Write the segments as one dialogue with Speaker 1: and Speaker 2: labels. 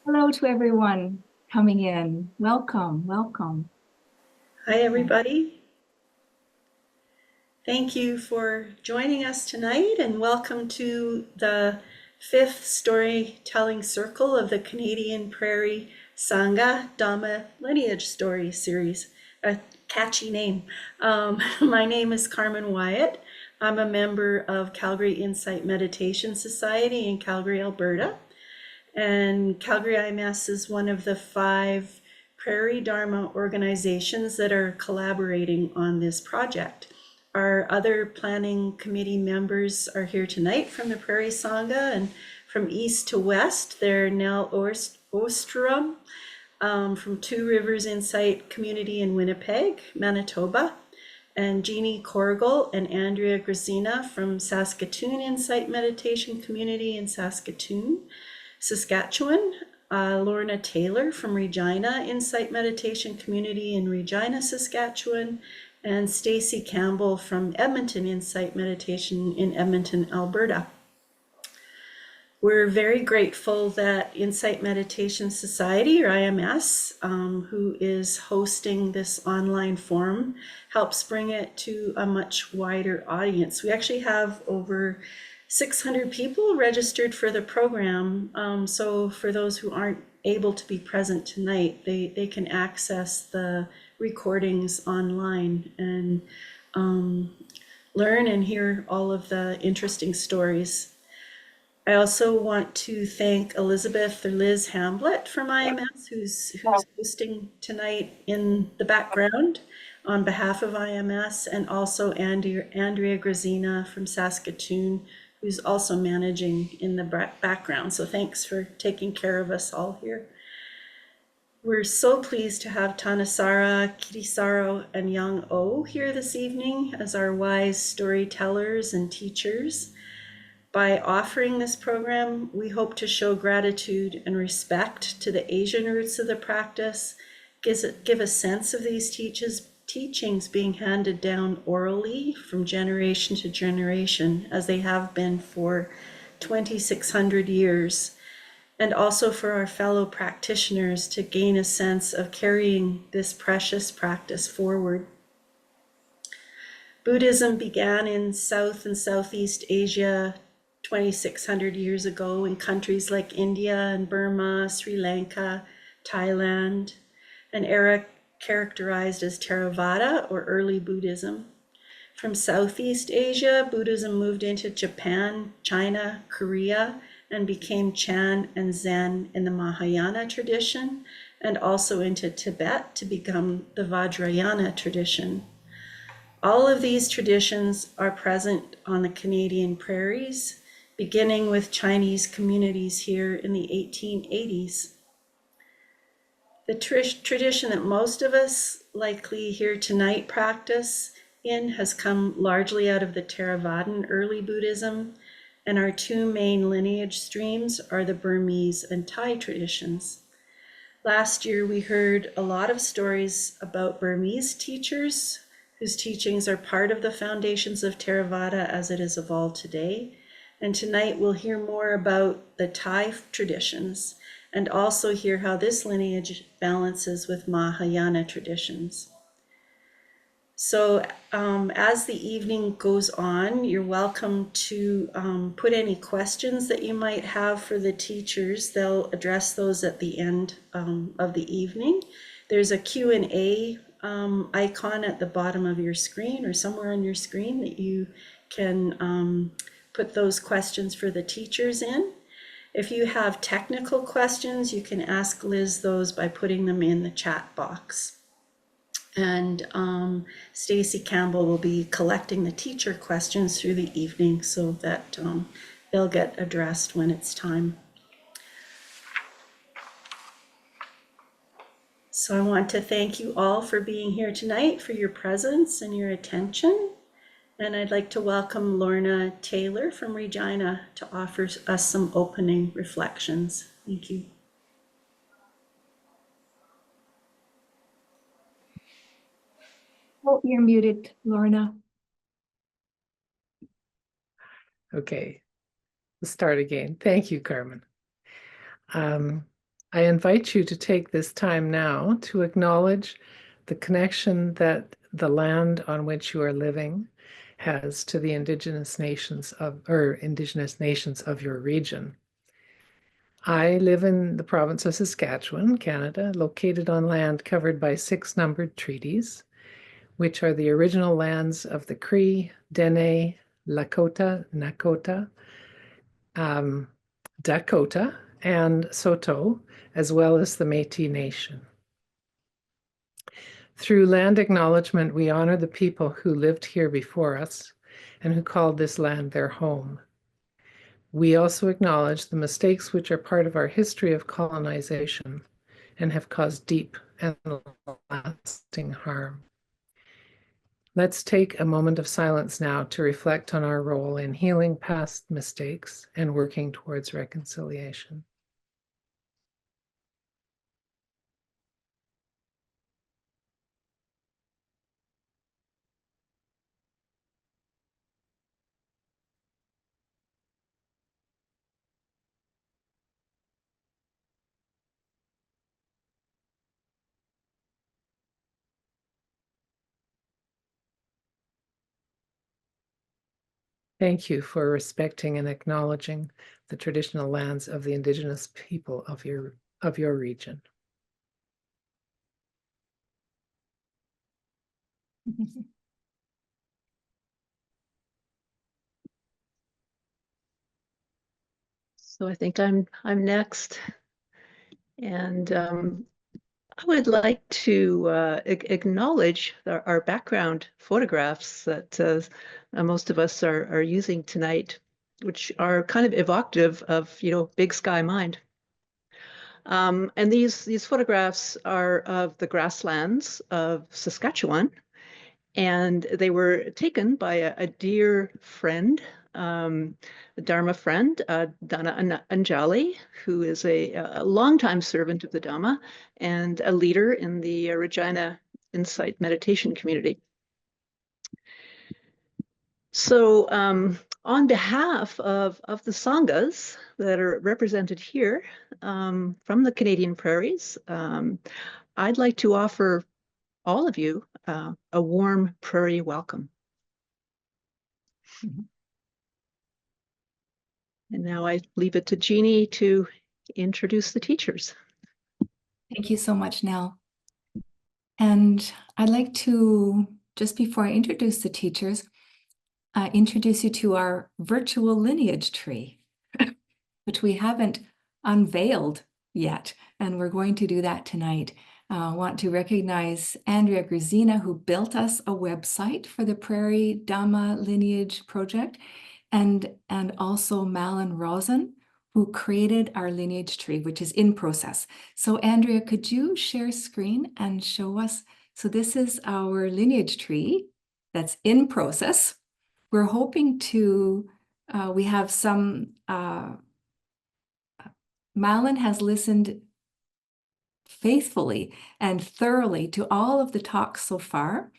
Speaker 1: Hello to everyone coming in. Welcome, welcome.
Speaker 2: Hi, everybody. Thank you for joining us tonight, and welcome to the fifth storytelling circle of the Canadian Prairie Sangha Dhamma Lineage Story Series. A catchy name. My name is Carmen Wyatt. I'm a member of Calgary Insight Meditation Society in Calgary, Alberta. And Calgary IMS is one of the 5 Prairie Dharma organizations that are collaborating on this project. Our other planning committee members are here tonight from the Prairie Sangha, and from east to west, they're Nell Ostrom from Two Rivers Insight Community in Winnipeg, Manitoba, and Jeannie Corrigal and Andrea Grazina from Saskatoon Insight Meditation Community in Saskatoon, Saskatchewan, Lorna Taylor from Regina Insight Meditation Community in Regina, Saskatchewan, and Stacy Campbell from Edmonton Insight Meditation in Edmonton, Alberta. We're very grateful that Insight Meditation Society, or IMS, who is hosting this online forum, helps bring it to a much wider audience. We actually have over 600 people registered for the program. So for those who aren't able to be present tonight, they can access the recordings online and learn and hear all of the interesting stories. I also want to thank Elizabeth or Liz Hamblett from IMS, who's hosting tonight in the background on behalf of IMS, and also Andrea Grazina from Saskatoon, who's also managing in the background. So thanks for taking care of us all here. We're so pleased to have Thanissara, Kittisaro, and Yong here this evening as our wise storytellers and teachers. By offering this program, we hope to show gratitude and respect to the Asian roots of the practice, give a sense of these teachings being handed down orally from generation to generation, as they have been for 2,600 years, and also for our fellow practitioners to gain a sense of carrying this precious practice forward. Buddhism began in South and Southeast Asia 2,600 years ago in countries like India and Burma, Sri Lanka, Thailand, an era characterized as Theravada or early Buddhism. From Southeast Asia, Buddhism moved into Japan, China, Korea, and became Chan and Zen in the Mahayana tradition, and also into Tibet to become the Vajrayana tradition. All of these traditions are present on the Canadian prairies, beginning with Chinese communities here in the 1880s. The tradition that most of us likely here tonight practice in has come largely out of the Theravadan early Buddhism, and our 2 main lineage streams are the Burmese and Thai traditions. Last year we heard a lot of stories about Burmese teachers whose teachings are part of the foundations of Theravada as it has evolved today. And tonight we'll hear more about the Thai traditions and also hear how this lineage balances with Mahayana traditions. So as the evening goes on, you're welcome to put any questions that you might have for the teachers. They'll address those at the end of the evening. There's a Q&A icon at the bottom of your screen or somewhere on your screen that you can put those questions for the teachers in. If you have technical questions, you can ask Liz those by putting them in the chat box. And Stacy Campbell will be collecting the teacher questions through the evening so that they'll get addressed when it's time. So I want to thank you all for being here tonight, for your presence and your attention. And I'd like to welcome Lorna Taylor from Regina to offer us some opening reflections. Thank you.
Speaker 1: Oh, you're muted, Lorna.
Speaker 3: Okay, let's start again. Thank you, Carmen. I invite you to take this time now to acknowledge the connection that the land on which you are living has to the indigenous nations of your region. I live in the province of Saskatchewan, Canada, located on land covered by 6 numbered treaties, which are the original lands of the Cree, Dene, Lakota, Nakota, Dakota, and Saulteaux, as well as the Métis Nation. Through land acknowledgement, we honor the people who lived here before us and who called this land their home. We also acknowledge the mistakes which are part of our history of colonization and have caused deep and lasting harm. Let's take a moment of silence now to reflect on our role in healing past mistakes and working towards reconciliation. Thank you for respecting and acknowledging the traditional lands of the Indigenous people of your region.
Speaker 4: So I think I'm next, and I would like to acknowledge our background photographs that most of us are using tonight, which are kind of evocative of, Big Sky Mind. And these photographs are of the grasslands of Saskatchewan, and they were taken by a dear friend, a Dharma friend, Dana Anjali, who is a longtime servant of the Dhamma and a leader in the Regina Insight meditation community. So on behalf of the Sanghas that are represented here from the Canadian prairies, I'd like to offer all of you a warm prairie welcome. Mm-hmm. And now I leave it to Jeannie to introduce the teachers.
Speaker 1: Thank you so much, Nell. And I'd like to, just before I introduce the teachers, introduce you to our virtual lineage tree, which we haven't unveiled yet, and we're going to do that tonight. I want to recognize Andrea Grazina, who built us a website for the Prairie Dhamma Lineage Project, and also Malin Rosen, who created our lineage tree, which is in process. So Andrea, could you share screen and show us? So this is our lineage tree that's in process. We're hoping to, we have some, Malin has listened faithfully and thoroughly to all of the talks so far.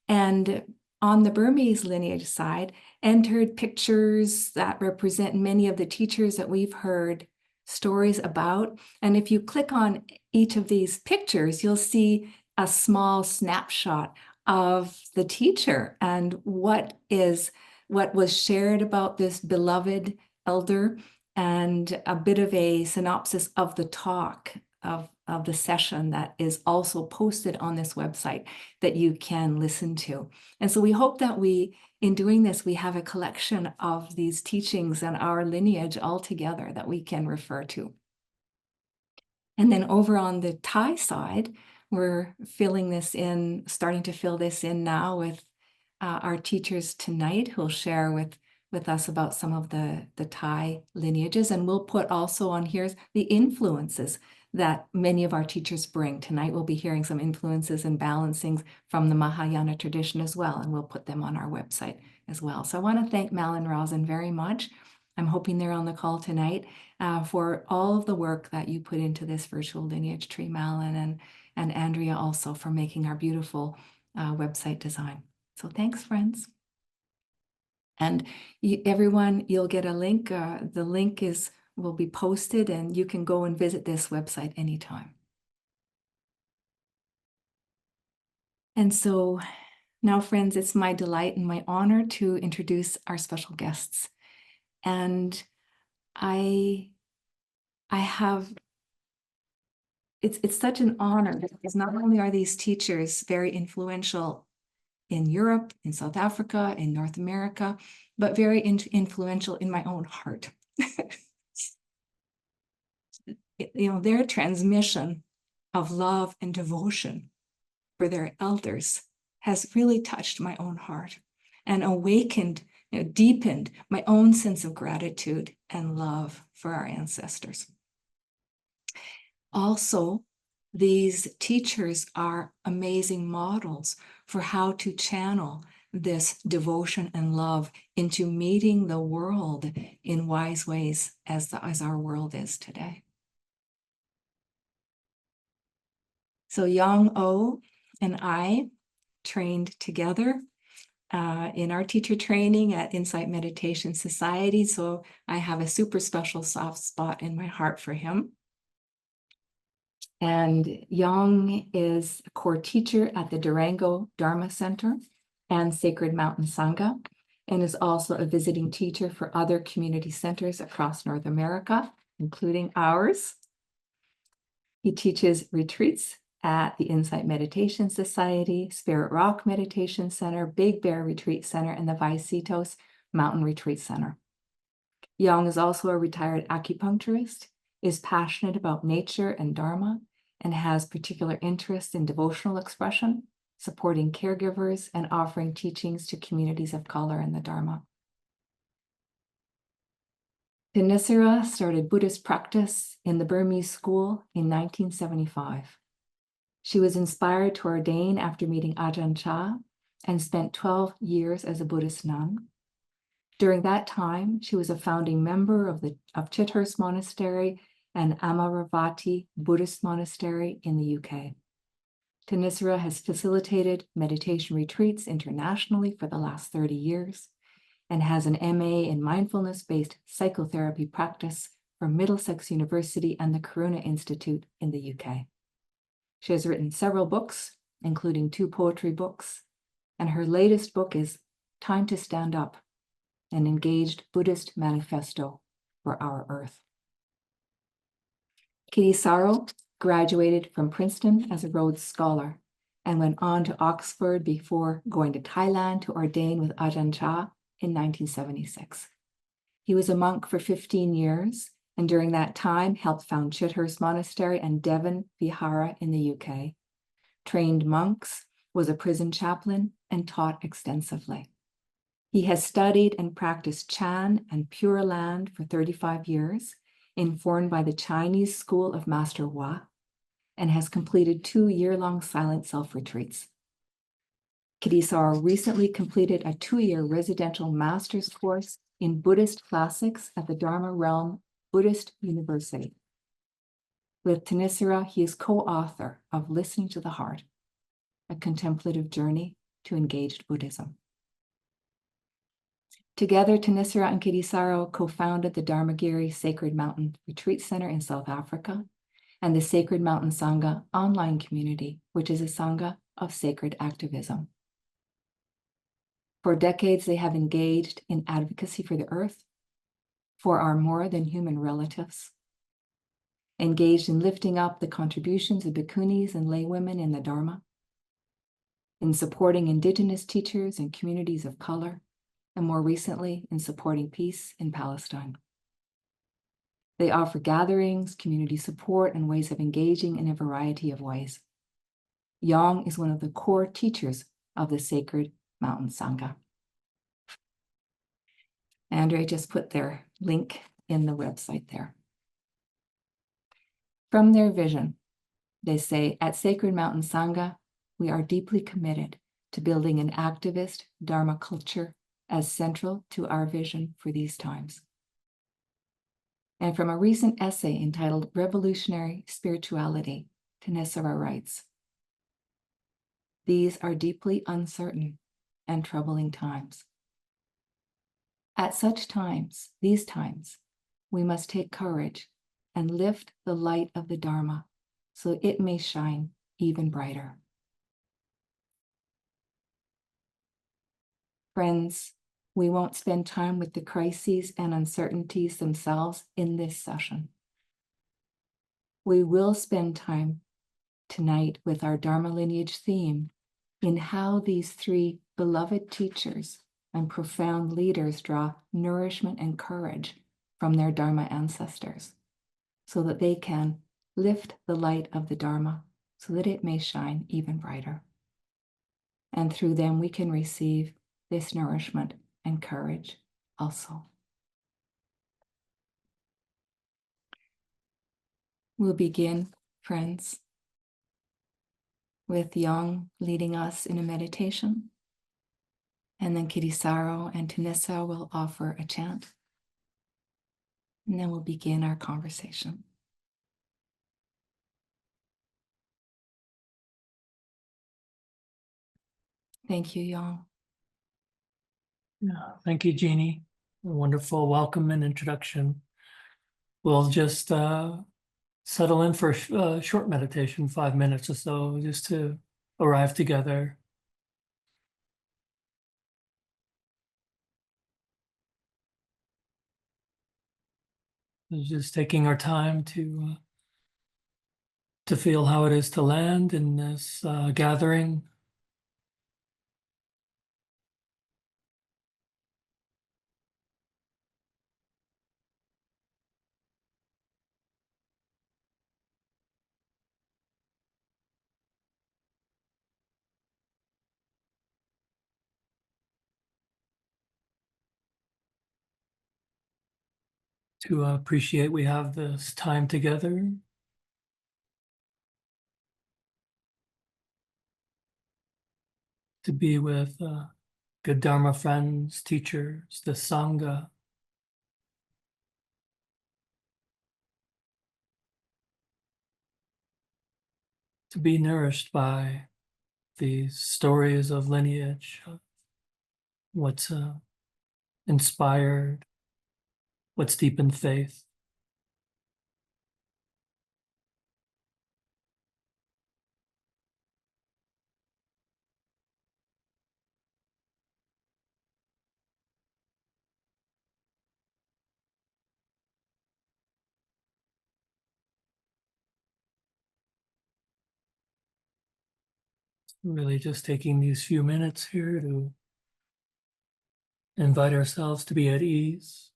Speaker 1: And on the Burmese lineage side, entered pictures that represent many of the teachers that we've heard stories about. And if you click on each of these pictures, you'll see a small snapshot of the teacher and what was shared about this beloved elder, and a bit of a synopsis of the talk of the session that is also posted on this website that you can listen to. And so we hope that in doing this, we have a collection of these teachings and our lineage all together that we can refer to. And then over on the Thai side, we're starting to fill this in now with our teachers tonight, who'll share with us about some of the Thai lineages. And we'll put also on here the influences that many of our teachers bring. Tonight we'll be hearing some influences and balancings from the Mahayana tradition as well, and we'll put them on our website as well. So I want to thank Malin Rosen very much. I'm hoping they're on the call tonight for all of the work that you put into this virtual lineage tree, Malin, and Andrea also for making our beautiful website design. So thanks, friends. And everyone, you'll get a link. The link is will be posted, and you can go and visit this website anytime. And so now, friends, it's my delight and my honor to introduce our special guests. And I have, it's such an honor because not only are these teachers very influential in Europe, in South Africa, in North America, but very influential in my own heart. Their transmission of love and devotion for their elders has really touched my own heart and awakened, deepened my own sense of gratitude and love for our ancestors. Also, these teachers are amazing models for how to channel this devotion and love into meeting the world in wise ways as our world is today. So Yong and I trained together in our teacher training at Insight Meditation Society. So I have a super special soft spot in my heart for him. And Yong is a core teacher at the Durango Dharma Center and Sacred Mountain Sangha, and is also a visiting teacher for other community centers across North America, including ours. He teaches retreats at the Insight Meditation Society, Spirit Rock Meditation Center, Big Bear Retreat Center, and the Vaisitos Mountain Retreat Center. Yong is also a retired acupuncturist, is passionate about nature and Dharma, and has particular interest in devotional expression, supporting caregivers, and offering teachings to communities of color in the Dharma. Thanissara started Buddhist practice in the Burmese school in 1975. She was inspired to ordain after meeting Ajahn Chah and spent 12 years as a Buddhist nun. During that time, she was a founding member of Chithurst Monastery and Amaravati Buddhist Monastery in the UK. Thanissara has facilitated meditation retreats internationally for the last 30 years and has an MA in mindfulness-based psychotherapy practice from Middlesex University and the Karuna Institute in the UK. She has written several books, including 2 poetry books, and her latest book is Time to Stand Up, an engaged Buddhist manifesto for our Earth. Kittisaro graduated from Princeton as a Rhodes Scholar and went on to Oxford before going to Thailand to ordain with Ajahn Chah in 1976. He was a monk for 15 years, and during that time helped found Chithurst Monastery and Devon Vihara in the UK, trained monks, was a prison chaplain, and taught extensively. He has studied and practiced Chan and Pure Land for 35 years, informed by the Chinese school of Master Hua, and has completed 2 year-long silent self-retreats. Kittisaro recently completed a 2-year residential master's course in Buddhist classics at the Dharma Realm Buddhist University. With Thanissara, he is co-author of Listening to the Heart, a contemplative journey to engaged Buddhism. Together, Thanissara and Kittisaro co-founded the Dharmagiri Sacred Mountain Retreat Center in South Africa and the Sacred Mountain Sangha online community, which is a Sangha of sacred activism. For decades, they have engaged in advocacy for the earth, for our more than human relatives, engaged in lifting up the contributions of bhikkhunis and laywomen in the Dharma, in supporting Indigenous teachers and communities of color, and more recently, in supporting peace in Palestine. They offer gatherings, community support, and ways of engaging in a variety of ways. Yong is one of the core teachers of the Sacred Mountain Sangha. Andrea just put their link in the website there. From their vision, they say, at Sacred Mountain Sangha, we are deeply committed to building an activist Dharma culture as central to our vision for these times. And from a recent essay entitled Revolutionary Spirituality, Thanissara writes, these are deeply uncertain and troubling times. At such times, these times, we must take courage and lift the light of the Dharma so it may shine even brighter. Friends, we won't spend time with the crises and uncertainties themselves in this session. We will spend time tonight with our Dharma lineage theme in how these three beloved teachers and profound leaders draw nourishment and courage from their Dharma ancestors so that they can lift the light of the Dharma so that it may shine even brighter. And through them, we can receive this nourishment and courage also. We'll begin, friends, with Yong leading us in a meditation, and then Kittisaro and Thanissara will offer a chant, and then we'll begin our conversation. Thank you, Yong.
Speaker 5: Yeah, thank you, Jeannie. A wonderful welcome and introduction. We'll just settle in for a short meditation, 5 minutes or so, just to arrive together. Just taking our time to feel how it is to land in this gathering. To appreciate we have this time together. To be with good Dharma friends, teachers, the Sangha. To be nourished by these stories of lineage, what's inspired, what's deep in faith. Really just taking these few minutes here to invite ourselves to be at ease.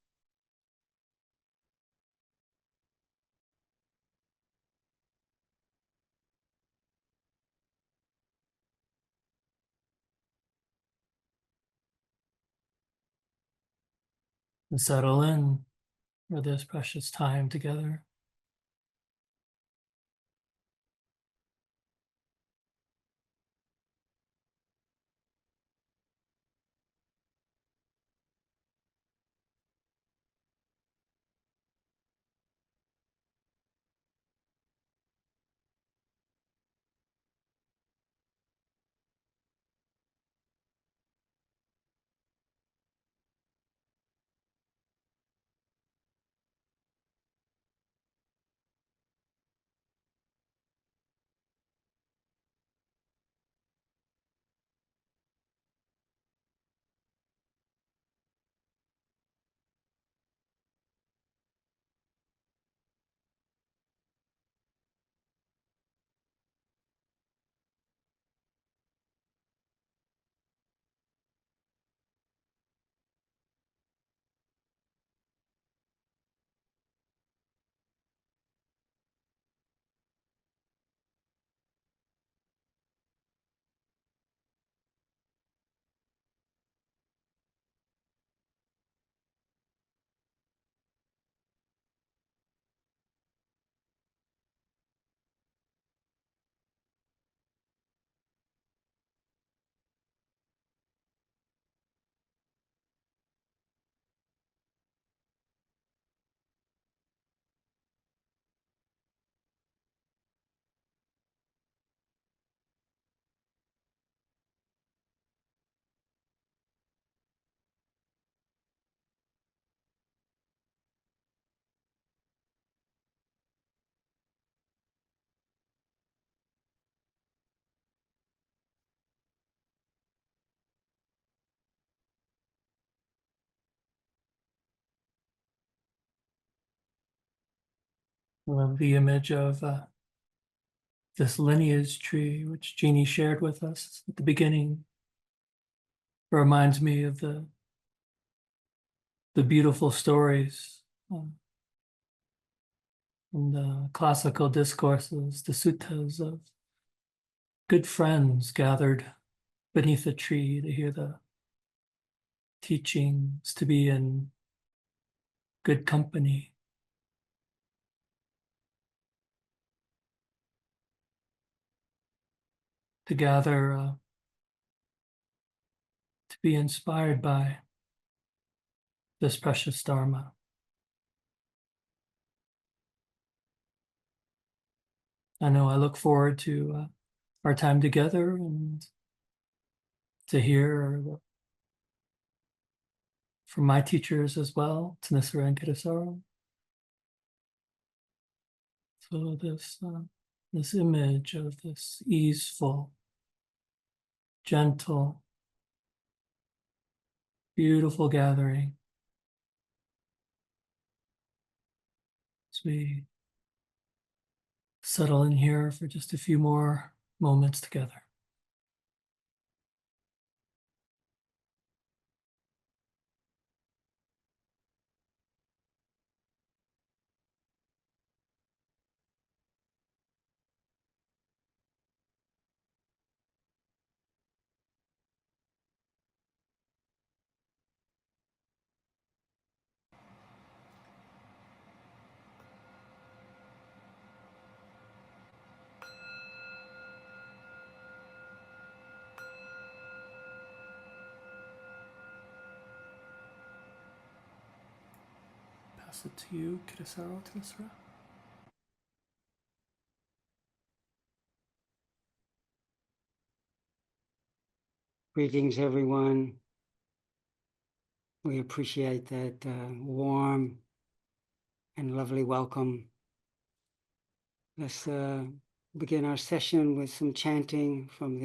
Speaker 5: And settle in for this precious time together. I love the image of this lineage tree, which Jeannie shared with us at the beginning. It reminds me of the beautiful stories in the classical discourses, the suttas of good friends gathered beneath a tree to hear the teachings, to be in good company. To gather, to be inspired by this precious Dharma. I know I look forward to our time together and to hear from my teachers as well, Thanissara and Kittisaro. So this image of this easeful, gentle, beautiful gathering as we settle in here for just a few more moments together. Pass it to you, Kittisaro, Thanissara.
Speaker 6: Greetings, everyone. We appreciate that warm and lovely welcome. Let's begin our session with some chanting from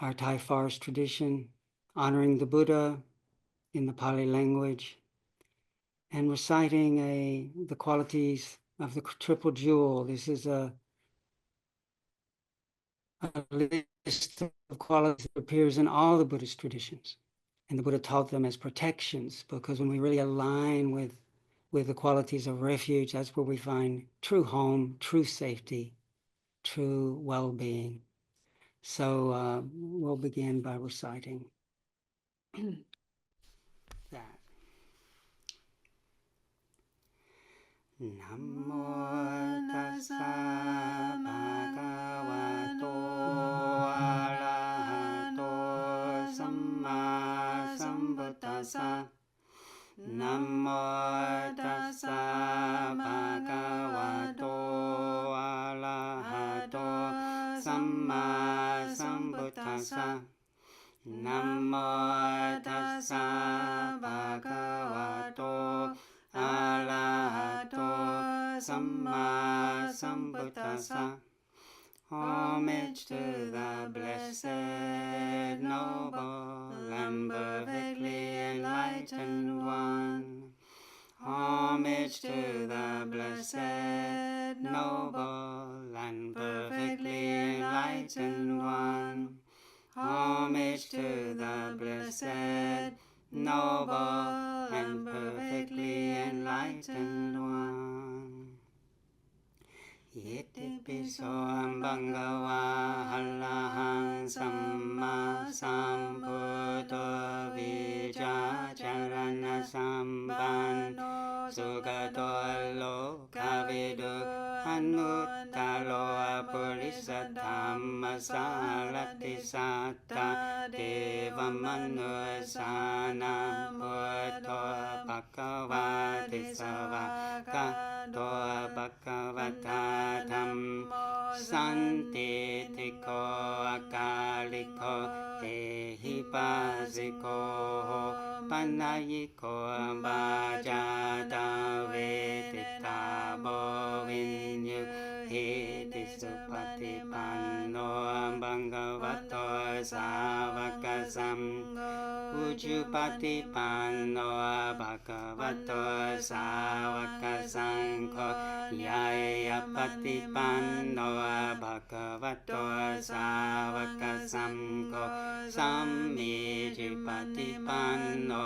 Speaker 6: our Thai Forest tradition, honoring the Buddha in the Pali language, and reciting the qualities of the Triple Jewel. This is a list of qualities that appears in all the Buddhist traditions. And the Buddha taught them as protections, because when we really align with the qualities of refuge, that's where we find true home, true safety, true well-being. So we'll begin by reciting that. Namo tassa bhagavato arahato samma sambuddhassa. Namo tassa bhagavato arahato samma sambuddhassa. Namo tassa bhagavato arahato samma sambuddhassa. Homage to the blessed, noble, and perfectly enlightened one. Homage to the blessed, noble, and perfectly enlightened one. Homage to the blessed, noble, and perfectly enlightened one. Iti piso bhagava arahang samma sambuddho vijacharana sampanno sugato lokavidu anuttaro apurisa dhamma sarati satta deva manusana buddho bhagavati savaka do bhagavata Dhammo santitiko akaliko ehipasiko panayiko bhajata vedita bovinyu hiti supatipanno bhagavato savaka sangho ujupatipanno bhagavato sāvaka saṅgho yaya patipanno bhagavato sāvaka saṅgho sammiti patipanno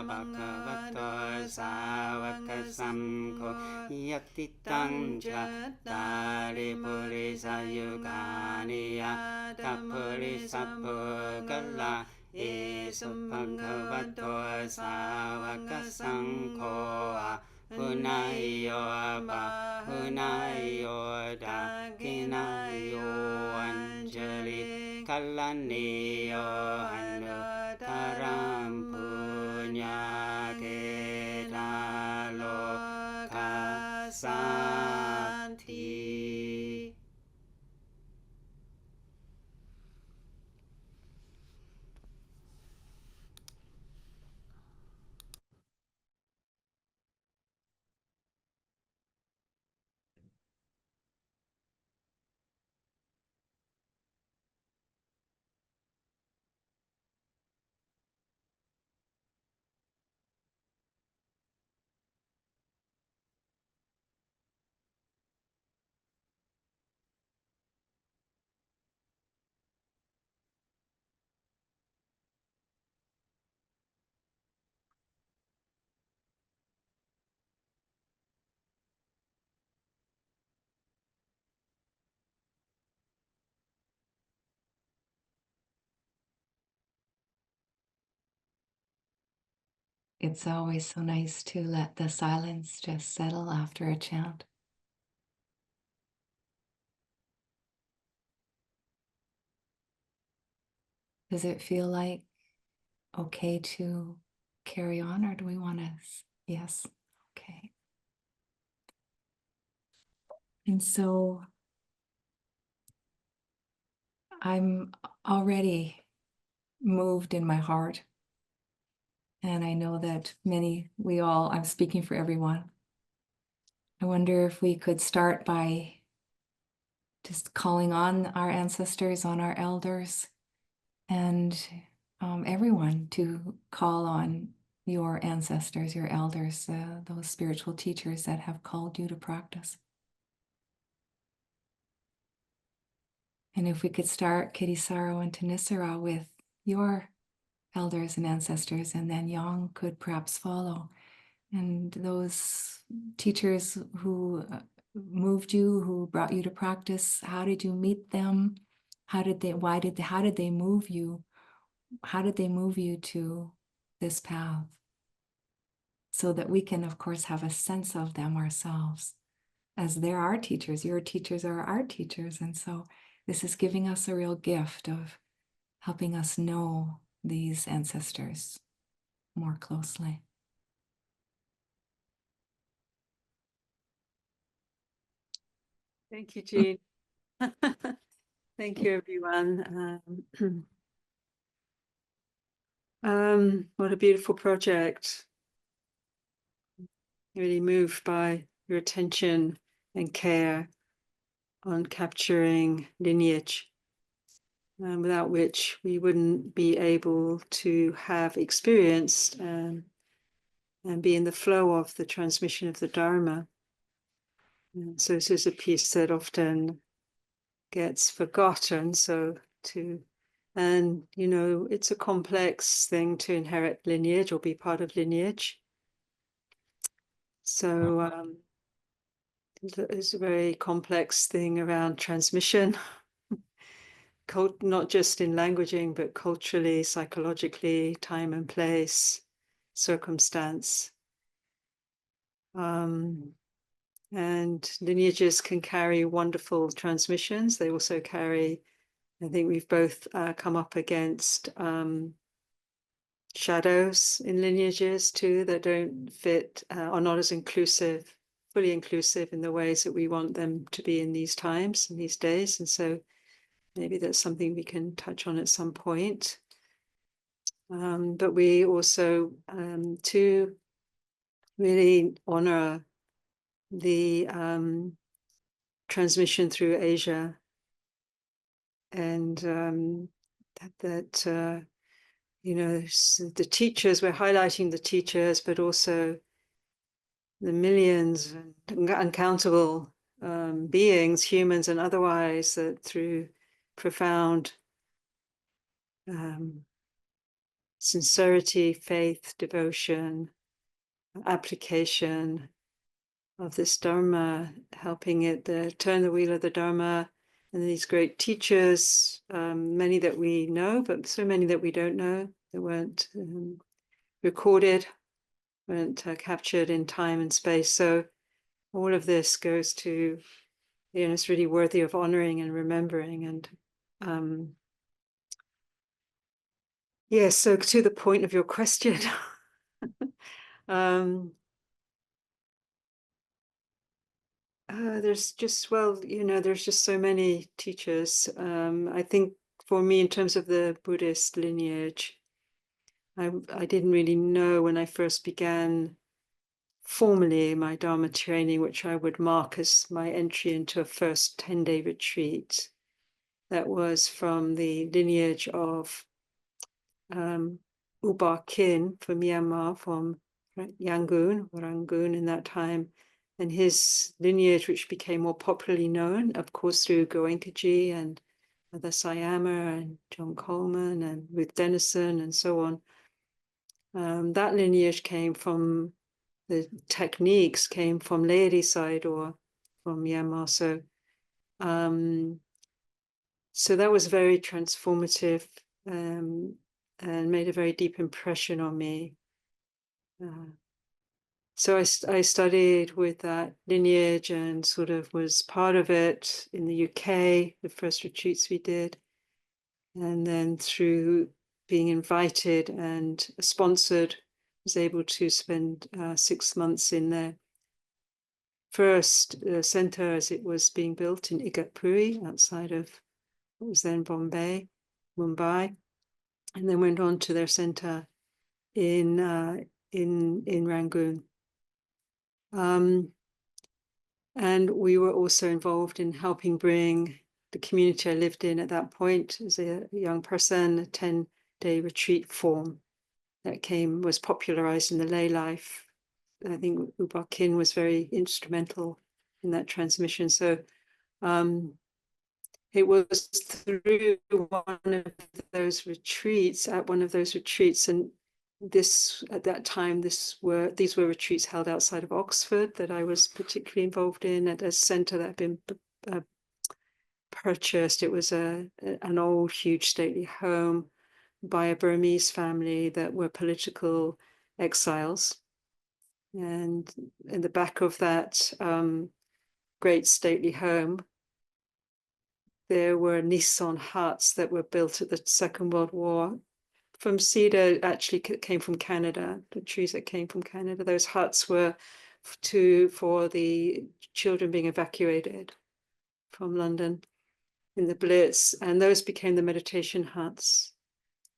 Speaker 6: bhagavato sāvaka saṅgho yatitang cattari purisa yugani yatta purisa pugala Esu bhagavato sāvaka saṅgho hunayo bahunayo dakinayo anjali kalaniyo anutaram punyaketalo kasanti.
Speaker 1: It's always so nice to let the silence just settle after a chant. Does it feel like okay to carry on, or do we want to? Yes, okay. And so I'm already moved in my heart. And I know that I'm speaking for everyone. I wonder if we could start by just calling on our ancestors, on our elders, and everyone to call on your ancestors, your elders, those spiritual teachers that have called you to practice. And if we could start Kittisaro and Thanissara with your elders and ancestors, and then Yong could perhaps follow. And those teachers who moved you, who brought you to practice, how did you meet them? How did they move you? How did they move you to this path? So that we can, of course, have a sense of them ourselves, as they're our teachers. Your teachers are our teachers. And so this is giving us a real gift of helping us know these ancestors more closely.
Speaker 7: Thank you, Jean. Thank you, everyone. What a beautiful project. Really moved by your attention and care on capturing lineage, without which we wouldn't be able to have experienced and be in the flow of the transmission of the Dharma. And so this is a piece that often gets forgotten. And it's a complex thing to inherit lineage or be part of lineage. So it's a very complex thing around transmission, not just in languaging, but culturally, psychologically, time and place, circumstance. And lineages can carry wonderful transmissions. They also carry, I think we've both come up against shadows in lineages too that don't fit, are not as inclusive, fully inclusive in the ways that we want them to be in these times, in these days. And so maybe that's something we can touch on at some point. But we also, to really honor the transmission through Asia, and that you know, the teachers, we're highlighting the teachers, but also the millions and uncountable beings, humans and otherwise, that through profound sincerity, faith, devotion, application of this Dharma, helping it turn the wheel of the Dharma. And these great teachers, many that we know, but so many that we don't know, that weren't recorded, weren't captured in time and space. So all of this goes to, you know, it's really worthy of honoring and remembering. And yeah, so to the point of your question, there's just, well, you know, there's just so many teachers. I think for me, in terms of the Buddhist lineage, I didn't really know when I first began formally my Dharma training, which I would mark as my entry into a first 10-day retreat. That was from the lineage of Uba Khin from Myanmar, from Yangon, or Rangoon in that time, and his lineage, which became more popularly known, of course, through Goenkaji and the Sayama and John Coleman and Ruth Denison and so on. That lineage came from, the techniques came from Laity side or from Myanmar. So that was very transformative and made a very deep impression on me. So I studied with that lineage and sort of was part of it in the UK, the first retreats we did. And then through being invited and sponsored, was able to spend 6 months in their first center as it was being built in Igatpuri, outside of what was then Mumbai, and then went on to their center in Rangoon. And we were also involved in helping bring the community I lived in at that point as a young person, a 10-day retreat form that was popularized in the lay life. I think Uba Khin was very instrumental in that transmission. So it was through one of those retreats, and this, at that time, these were retreats held outside of Oxford that I was particularly involved in at a centre that had been purchased. It was an old, huge, stately home by a Burmese family that were political exiles. And in the back of that great stately home, there were Nissan huts that were built at the Second World War. From cedar, actually came from Canada, the trees that came from Canada. Those huts were for the children being evacuated from London in the Blitz, and those became the meditation huts.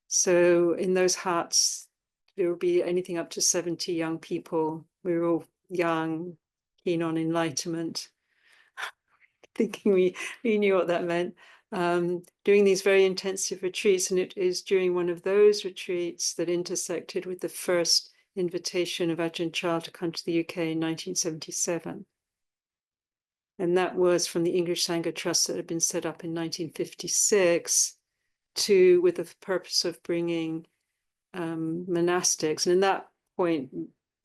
Speaker 7: So in those huts, there would be anything up to 70 young people. We were all young, keen on enlightenment, thinking we knew what that meant, doing these very intensive retreats. And it is during one of those retreats that intersected with the first invitation of Ajahn Chah to come to the UK in 1977. And that was from the English Sangha Trust that had been set up in 1956 with the purpose of bringing monastics. And at that point,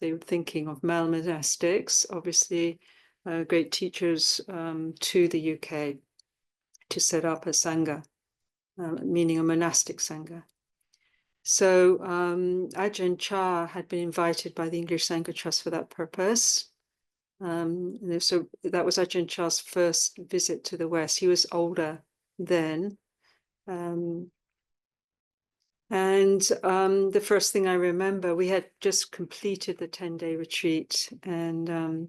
Speaker 7: they were thinking of male monastics, obviously, great teachers to the UK to set up a Sangha, meaning a monastic Sangha. So Ajahn Chah had been invited by the English Sangha Trust for that purpose. So that was Ajahn Chah's first visit to the West. He was older then. And the first thing I remember, we had just completed the 10-day retreat, and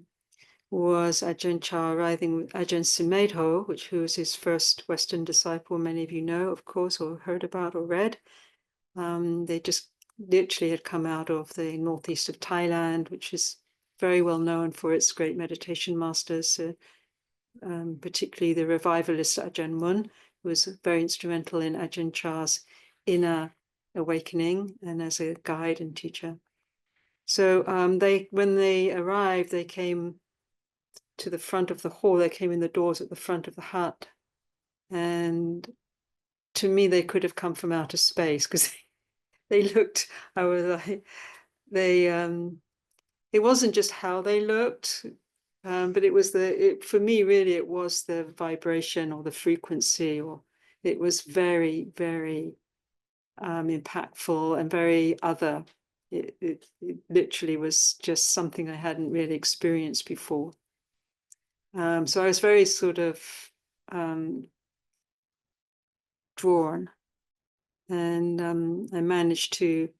Speaker 7: was Ajahn Chah arriving with Ajahn Sumedho, who was his first Western disciple, many of you know, of course, or heard about or read. They just literally had come out of the northeast of Thailand, which is very well known for its great meditation masters, particularly the revivalist Ajahn Mun, who was very instrumental in Ajahn Chah's inner awakening and as a guide and teacher. So when they arrived, they came to the front of the hall. They came in the doors at the front of the hut, and to me, they could have come from outer space because they looked. I was like, they. It wasn't just how they looked, but it was for me, really, it was the vibration or the frequency, or it was very, very impactful and very other. It literally was just something I hadn't really experienced before. So I was very sort of drawn, and I managed to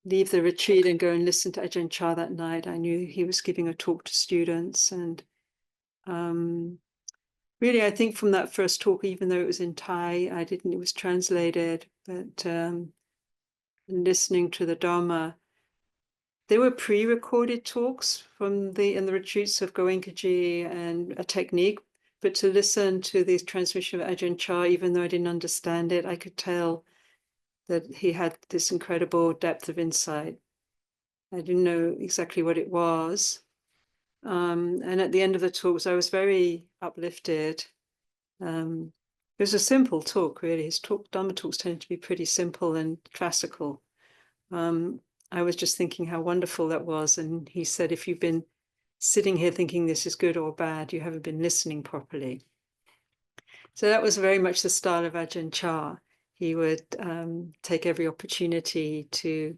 Speaker 7: leave the retreat and go and listen to Ajahn Chah that night. I knew he was giving a talk to students, and really, I think from that first talk, even though it was in Thai, it was translated, but listening to the Dharma, they were pre-recorded talks from in the retreats of Goenkaji and a technique, but to listen to the transmission of Ajahn Chah, even though I didn't understand it, I could tell that he had this incredible depth of insight. I didn't know exactly what it was. And at the end of the talks, I was very uplifted. It was a simple talk, really. His Dharma talks tend to be pretty simple and classical. I was just thinking how wonderful that was. And he said, if you've been sitting here thinking this is good or bad, you haven't been listening properly. So that was very much the style of Ajahn Chah. He would take every opportunity to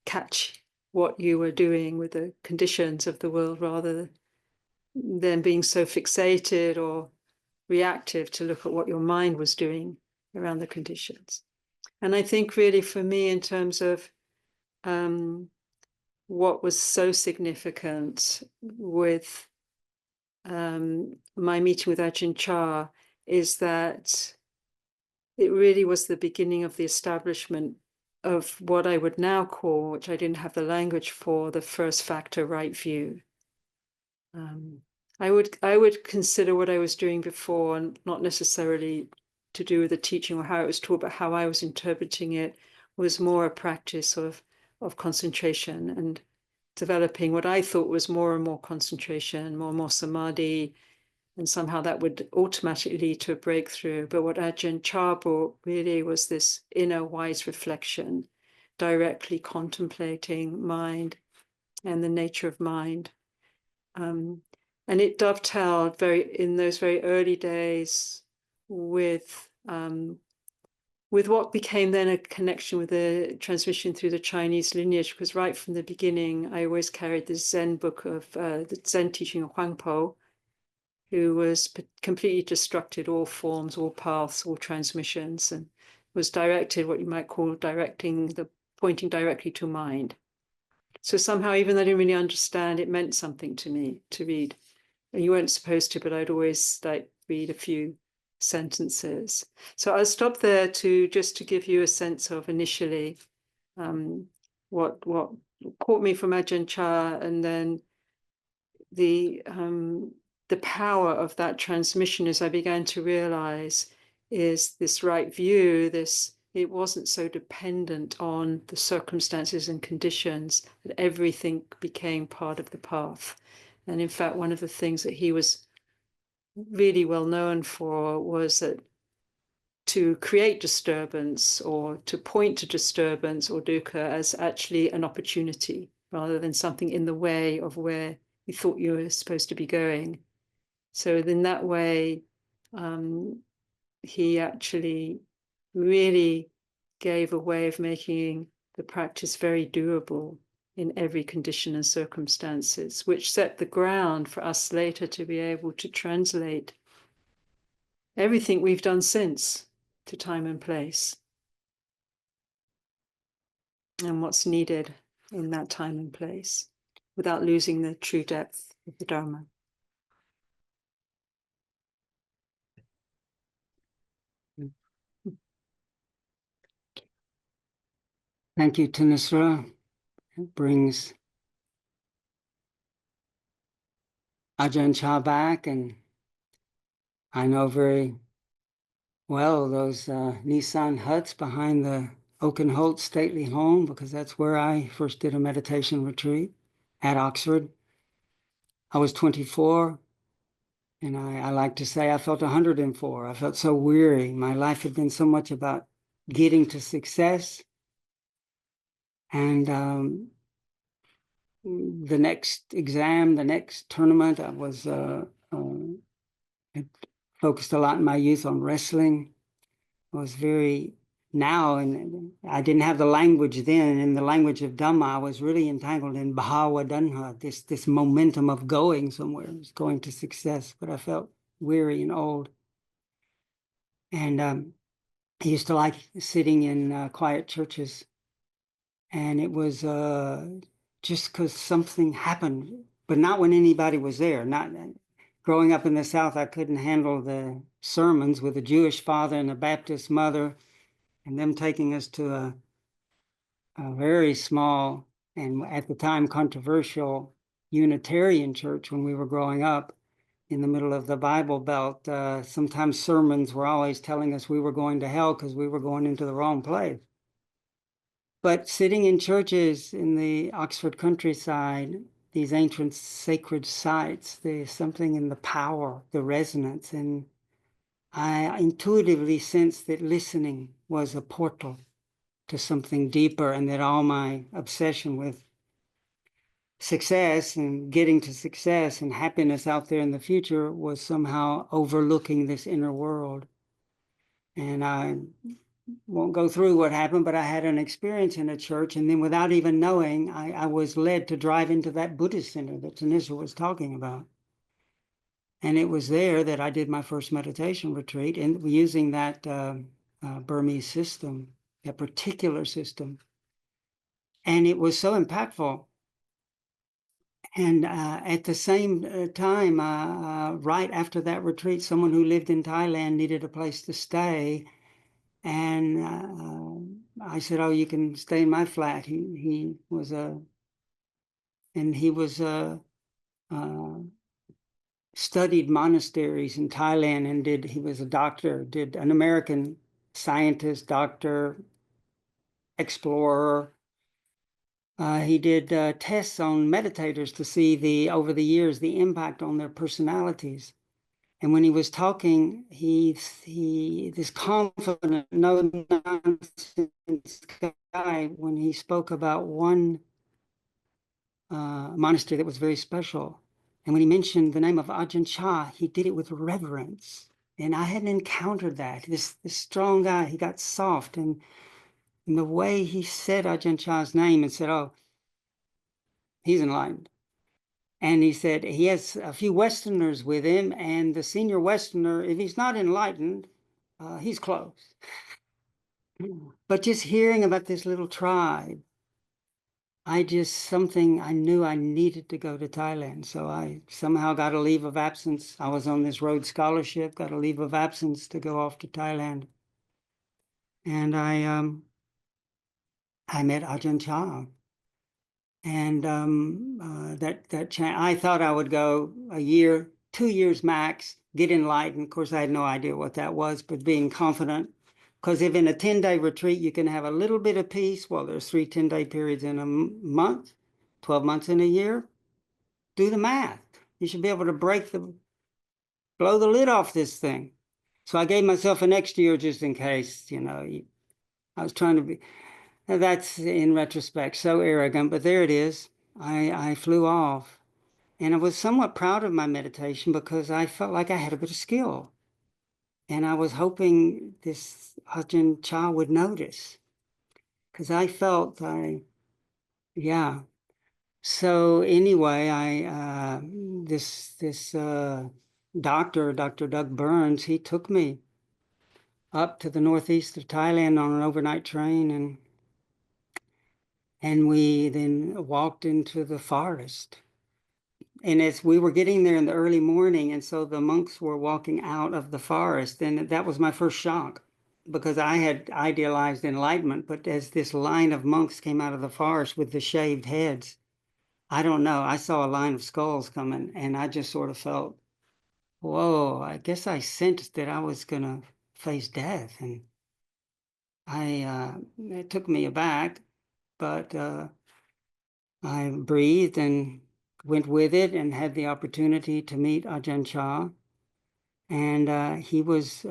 Speaker 7: catch what you were doing with the conditions of the world, rather than being so fixated or reactive to look at what your mind was doing around the conditions. And I think really for me, in terms of what was so significant with my meeting with Ajahn Chah is that it really was the beginning of the establishment of what I would now call, which I didn't have the language for, the first factor right view. I would consider what I was doing before, and not necessarily to do with the teaching or how it was taught, but how I was interpreting it was more a practice of concentration and developing what I thought was more and more concentration, more and more samadhi, and somehow that would automatically lead to a breakthrough. But what Ajahn Chah brought really was this inner wise reflection, directly contemplating mind and the nature of mind. And it dovetailed in those very early days with what became then a connection with the transmission through the Chinese lineage, because right from the beginning, I always carried the Zen book of the Zen teaching of Huang Po, who was completely destructed all forms, all paths, all transmissions, and was directed, what you might call pointing directly to mind. So somehow, even though I didn't really understand, it meant something to me to read. And you weren't supposed to, but I'd always read a few sentences. So I'll stop there to give you a sense of initially what caught me from Ajahn Chah, and then the power of that transmission, as I began to realize, is this right view, it wasn't so dependent on the circumstances and conditions, that everything became part of the path. And in fact, one of the things that he was really well known for was that to create disturbance or to point to disturbance or dukkha as actually an opportunity rather than something in the way of where you thought you were supposed to be going. So in that way, he actually really gave a way of making the practice very doable in every condition and circumstances, which set the ground for us later to be able to translate everything we've done since to time and place, and what's needed in that time and place, without losing the true depth of the Dharma.
Speaker 6: Thank you, Thanissara. It brings Ajahn Chah back, and I know very well those Nissan huts behind the Oakenholt Stately Home, because that's where I first did a meditation retreat at Oxford. I was 24, and I like to say I felt 104. I felt so weary. My life had been so much about getting to success. And the next exam, the next tournament, I was had focused a lot in my youth on wrestling. I was very now, and I didn't have the language then. In the language of Dhamma, I was really entangled in Bhava Dhanha, this momentum of going somewhere, going to success. But I felt weary and old. And I used to like sitting in quiet churches. And it was just because something happened, but not when anybody was there. Not growing up in the South, I couldn't handle the sermons with a Jewish father and a Baptist mother, and them taking us to a very small and at the time controversial Unitarian church when we were growing up in the middle of the Bible Belt. Sometimes sermons were always telling us we were going to hell because we were going into the wrong place. But sitting in churches in the Oxford countryside, these ancient sacred sites, there's something in the power, the resonance, and I intuitively sensed that listening was a portal to something deeper, and that all my obsession with success and getting to success and happiness out there in the future was somehow overlooking this inner world. And I won't go through what happened, but I had an experience in a church, and then without even knowing, I was led to drive into that Buddhist center that Thanissara was talking about. And it was there that I did my first meditation retreat, and using that Burmese system, that particular system. And it was so impactful. And at the same time, right after that retreat, someone who lived in Thailand needed a place to stay. And I said, "Oh, you can stay in my flat." He was studied monasteries in Thailand, and he was a doctor, did an American scientist, doctor, explorer. He did tests on meditators to see over the years, the impact on their personalities. And when he was talking, this confident, no nonsense guy, when he spoke about one monastery that was very special, and when he mentioned the name of Ajahn Chah, he did it with reverence. And I hadn't encountered that. This strong guy, he got soft, and the way he said Ajahn Chah's name and said, "Oh, he's enlightened." And he said he has a few Westerners with him, and the senior Westerner, if he's not enlightened, he's close. But just hearing about this little tribe, I knew I needed to go to Thailand. So I somehow got a leave of absence. I was on this Rhodes Scholarship, got a leave of absence to go off to Thailand. And I met Ajahn Chah. And I thought I would go a year, 2 years max, get enlightened. Of course, I had no idea what that was, but being confident. Because if in a 10-day retreat, you can have a little bit of peace, well, there's 3 10-day periods in a month, 12 months in a year. Do the math. You should be able to blow the lid off this thing. So I gave myself an extra year just in case, I was trying to be. That's, in retrospect, so arrogant, but there it is. I flew off, and I was somewhat proud of my meditation because I felt like I had a bit of skill, and I was hoping this Ajahn Chah would notice, because I felt yeah. So anyway, this doctor, Dr. Doug Burns, he took me up to the northeast of Thailand on an overnight train, and we then walked into the forest. And as we were getting there in the early morning, and so the monks were walking out of the forest, and that was my first shock, because I had idealized enlightenment, but as this line of monks came out of the forest with the shaved heads, I don't know, I saw a line of skulls coming, and I just sort of felt, whoa, I guess I sensed that I was going to face death. And it took me aback, but I breathed and went with it and had the opportunity to meet Ajahn Chah. And he was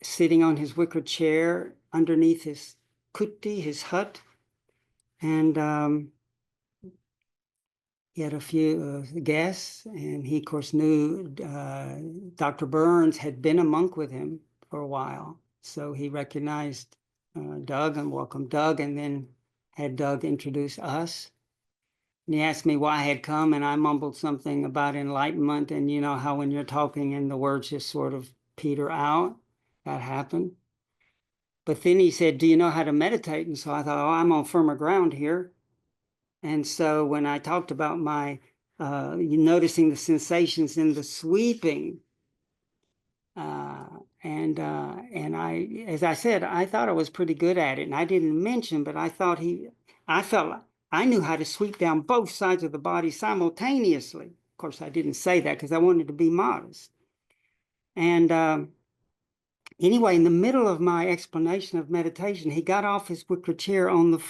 Speaker 6: sitting on his wicker chair underneath his kuti, his hut. And he had a few guests, and he, of course, knew Dr. Burns had been a monk with him for a while. So he recognized Doug and welcomed Doug, and then had Doug introduce us. And he asked me why I had come, and I mumbled something about enlightenment. And you know how when you're talking and the words just sort of peter out, that happened. But then he said, do you know how to meditate? And so I thought, oh, I'm on firmer ground here. And so when I talked about my noticing the sensations in the sweeping, and I, as I said, I thought I was pretty good at it, and I didn't mention, but I thought I felt I knew how to sweep down both sides of the body simultaneously. Of course, I didn't say that because I wanted to be modest. And anyway, in the middle of my explanation of meditation, he got off his wicker chair on the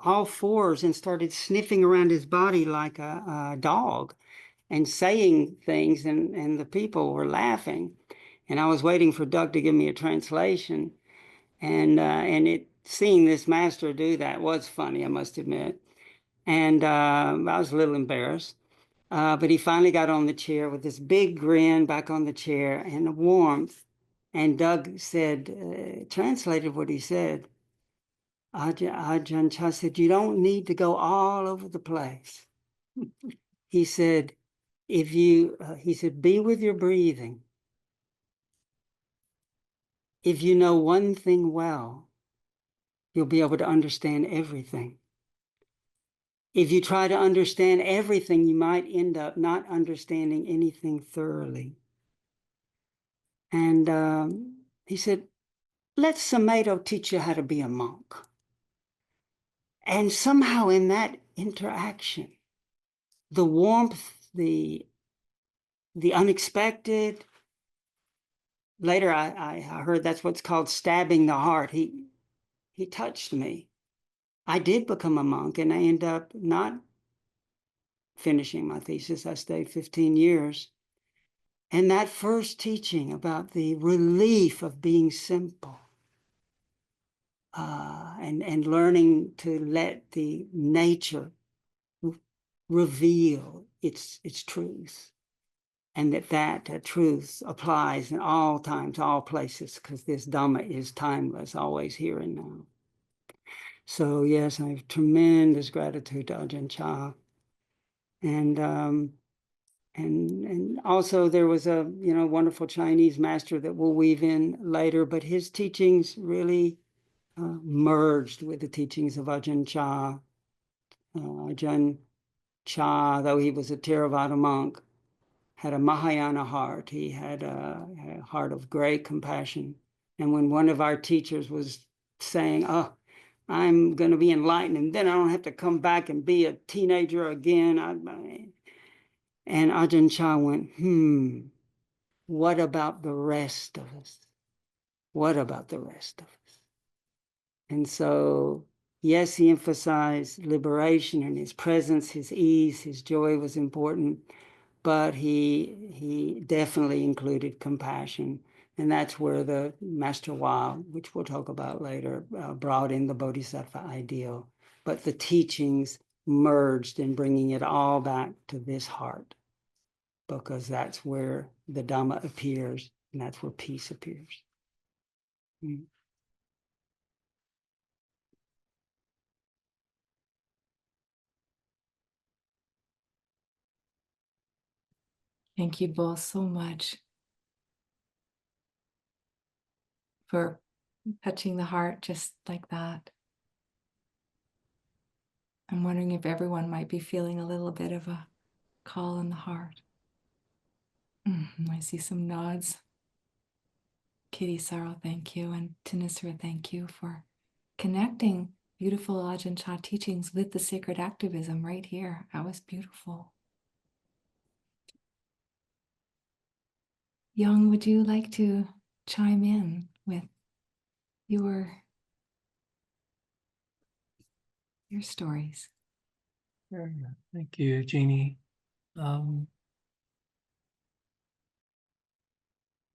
Speaker 6: all fours and started sniffing around his body like a dog and saying things, and the people were laughing. And I was waiting for Doug to give me a translation. And seeing this master do that was funny, I must admit. And I was a little embarrassed. But he finally got on the chair with this big grin back on the chair and a warmth. And Doug said, translated what he said. Ajahn Chah said, you don't need to go all over the place. He said, he said, be with your breathing. If you know one thing well, you'll be able to understand everything. If you try to understand everything, you might end up not understanding anything thoroughly. And he said, let Sumedho teach you how to be a monk. And somehow in that interaction, the warmth, the unexpected, later I heard that's what's called stabbing the heart. He touched me. I did become a monk, and I ended up not finishing my thesis. I stayed 15 years. And that first teaching about the relief of being simple, and learning to let the nature reveal its truth, and that truth applies in all times, all places, because this Dhamma is timeless, always here and now. So yes, I have tremendous gratitude to Ajahn Chah. And also there was a wonderful Chinese master that we'll weave in later, but his teachings really merged with the teachings of Ajahn Chah. Ajahn Chah, though he was a Theravada monk, had a Mahayana heart. He had a heart of great compassion. And when one of our teachers was saying, oh, I'm going to be enlightened, and then I don't have to come back and be a teenager again, and Ajahn Chah went, what about the rest of us? What about the rest of us? And so, yes, he emphasized liberation, and his presence, his ease, his joy was important, but he definitely included compassion. And that's where the Master Hua, which we'll talk about later, brought in the Bodhisattva ideal. But the teachings merged in bringing it all back to this heart, because that's where the Dhamma appears, and that's where peace appears.
Speaker 1: Thank you both so much for touching the heart just like that. I'm wondering if everyone might be feeling a little bit of a call in the heart. I see some nods. Kittisaro, thank you. And Thanissara, thank you for connecting beautiful Ajahn Chah teachings with the sacred activism right here. That was beautiful. Yong, would you like to chime in with your stories.
Speaker 5: Sure. Thank you, Jeannie.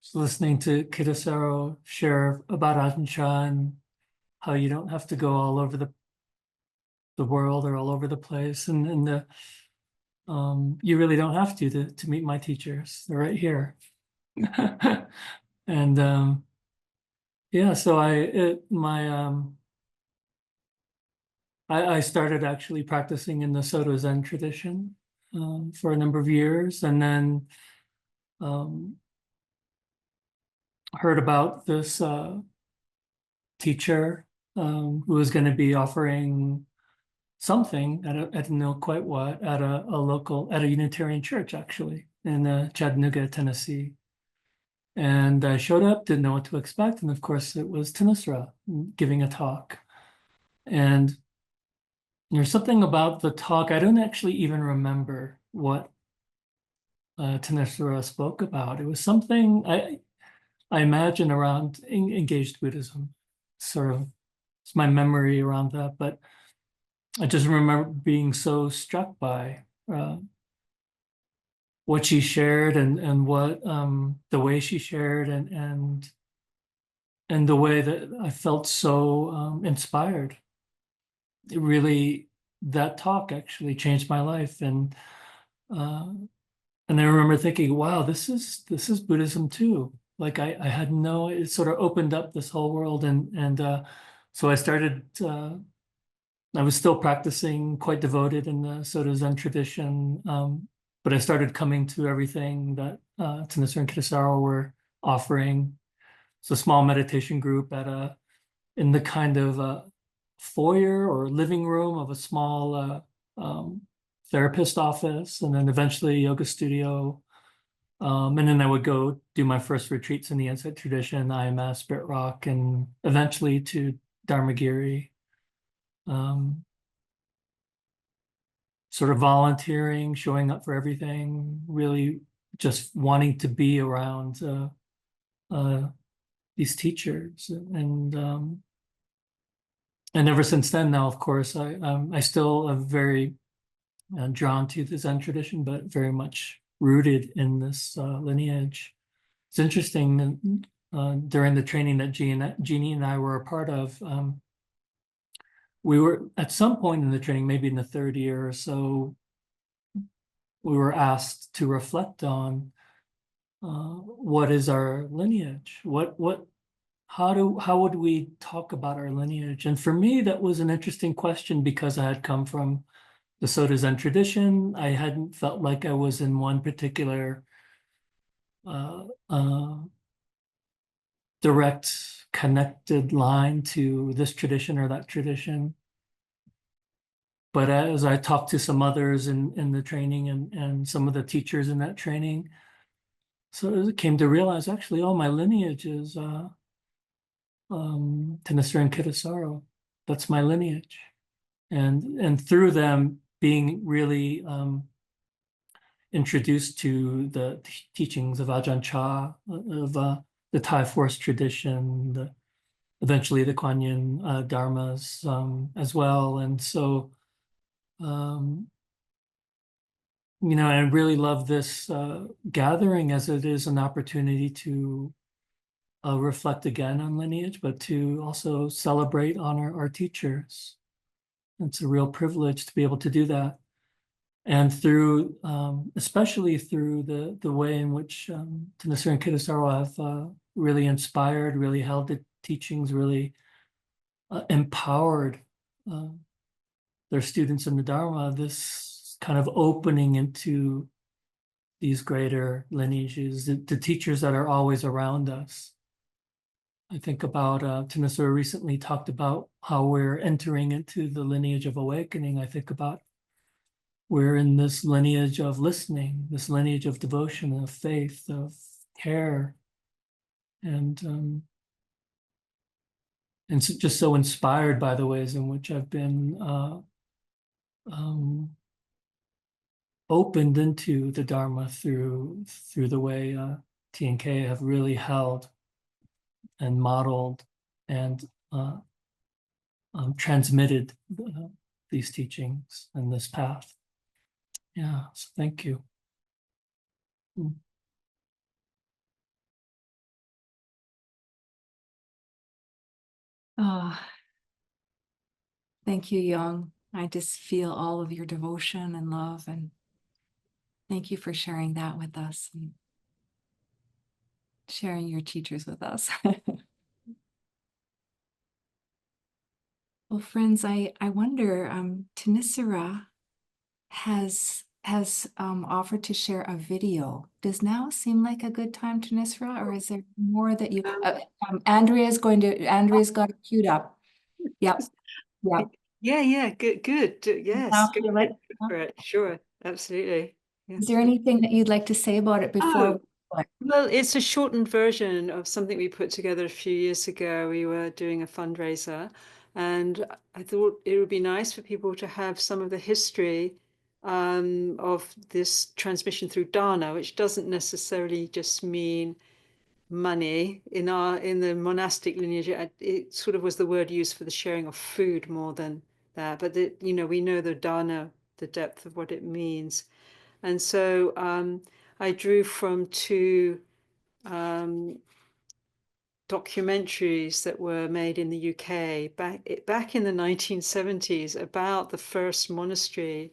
Speaker 5: Just listening to Kittisaro share about Ajahn Chah and how you don't have to go all over the world or all over the place, and you really don't have to meet my teachers. They're right here. And yeah, so I started actually practicing in the Soto Zen tradition for a number of years, and then heard about this teacher who was going to be offering something, I didn't know quite what, at a Unitarian church, actually, in Chattanooga, Tennessee. And I showed up, didn't know what to expect. And of course, it was Thanissara giving a talk. And there's something about the talk, I don't actually even remember what Thanissara spoke about. It was something I imagine around engaged Buddhism, sort of. It's my memory around that, but I just remember being so struck by what she shared and what the way she shared and the way that I felt so inspired. It really, that talk actually changed my life, and I remember thinking, wow, this is Buddhism too. Like I had no, it sort of opened up this whole world, and so I started. I was still practicing, quite devoted in the Soto Zen tradition, but I started coming to everything that Thanissara and Kittisaro were offering. It's a small meditation group in the kind of foyer or living room of a small therapist office, and then eventually a yoga studio. And then I would go do my first retreats in the Insight tradition, IMS, Spirit Rock, and eventually to Dharmagiri. Sort of volunteering, showing up for everything, really just wanting to be around these teachers. And ever since then, now, of course, I still am very drawn to the Zen tradition, but very much rooted in this lineage. It's interesting that during the training that Jeannie and I were a part of, we were at some point in the training, maybe in the third year or so, we were asked to reflect on what is our lineage? How would we talk about our lineage? And for me, that was an interesting question because I had come from the Soto Zen tradition. I hadn't felt like I was in one particular direct connected line to this tradition or that tradition. But as I talked to some others in the training and some of the teachers in that training, so I came to realize actually, oh, my lineage is Thanissara and Kittisaro. That's my lineage. And through them being really introduced to the teachings of Ajahn Chah, of the Thai Forest Tradition, eventually the Kuan Yin Dharmas as well. And so, I really love this gathering as it is an opportunity to reflect again on lineage, but to also celebrate, honor our teachers. It's a real privilege to be able to do that. And through, especially through the way in which Thanissara and Kittisaro have really inspired, really held the teachings, really empowered their students in the Dharma, this kind of opening into these greater lineages, the teachers that are always around us. I think about Thanissara recently talked about how we're entering into the lineage of awakening. I think about we're in this lineage of listening, this lineage of devotion, of faith, of care, and just so inspired by the ways in which I've been opened into the Dharma through the way T and K have really held and modeled and transmitted these teachings and this path. Yeah, so thank you.
Speaker 1: Oh, thank you, Yong. I just feel all of your devotion and love, and thank you for sharing that with us and sharing your teachers with us. Well, friends, I wonder, Thanissara has offered to share a video. Does now seem like a good time, Thanissara, or is there more that you? Andrea's got it queued up. Yep. Yep.
Speaker 7: Yeah, good. Yes,
Speaker 1: Now
Speaker 7: good,
Speaker 1: feel like-
Speaker 7: go for it. Sure, absolutely. Yeah.
Speaker 1: Is there anything that you'd like to say about it before?
Speaker 7: Well, it's a shortened version of something we put together a few years ago. We were doing a fundraiser, and I thought it would be nice for people to have some of the history of this transmission through dana, which doesn't necessarily just mean money. In the monastic lineage, it sort of was the word used for the sharing of food more than that. But we know the dana, the depth of what it means, and so I drew from two documentaries that were made in the UK back in the 1970s about the first monastery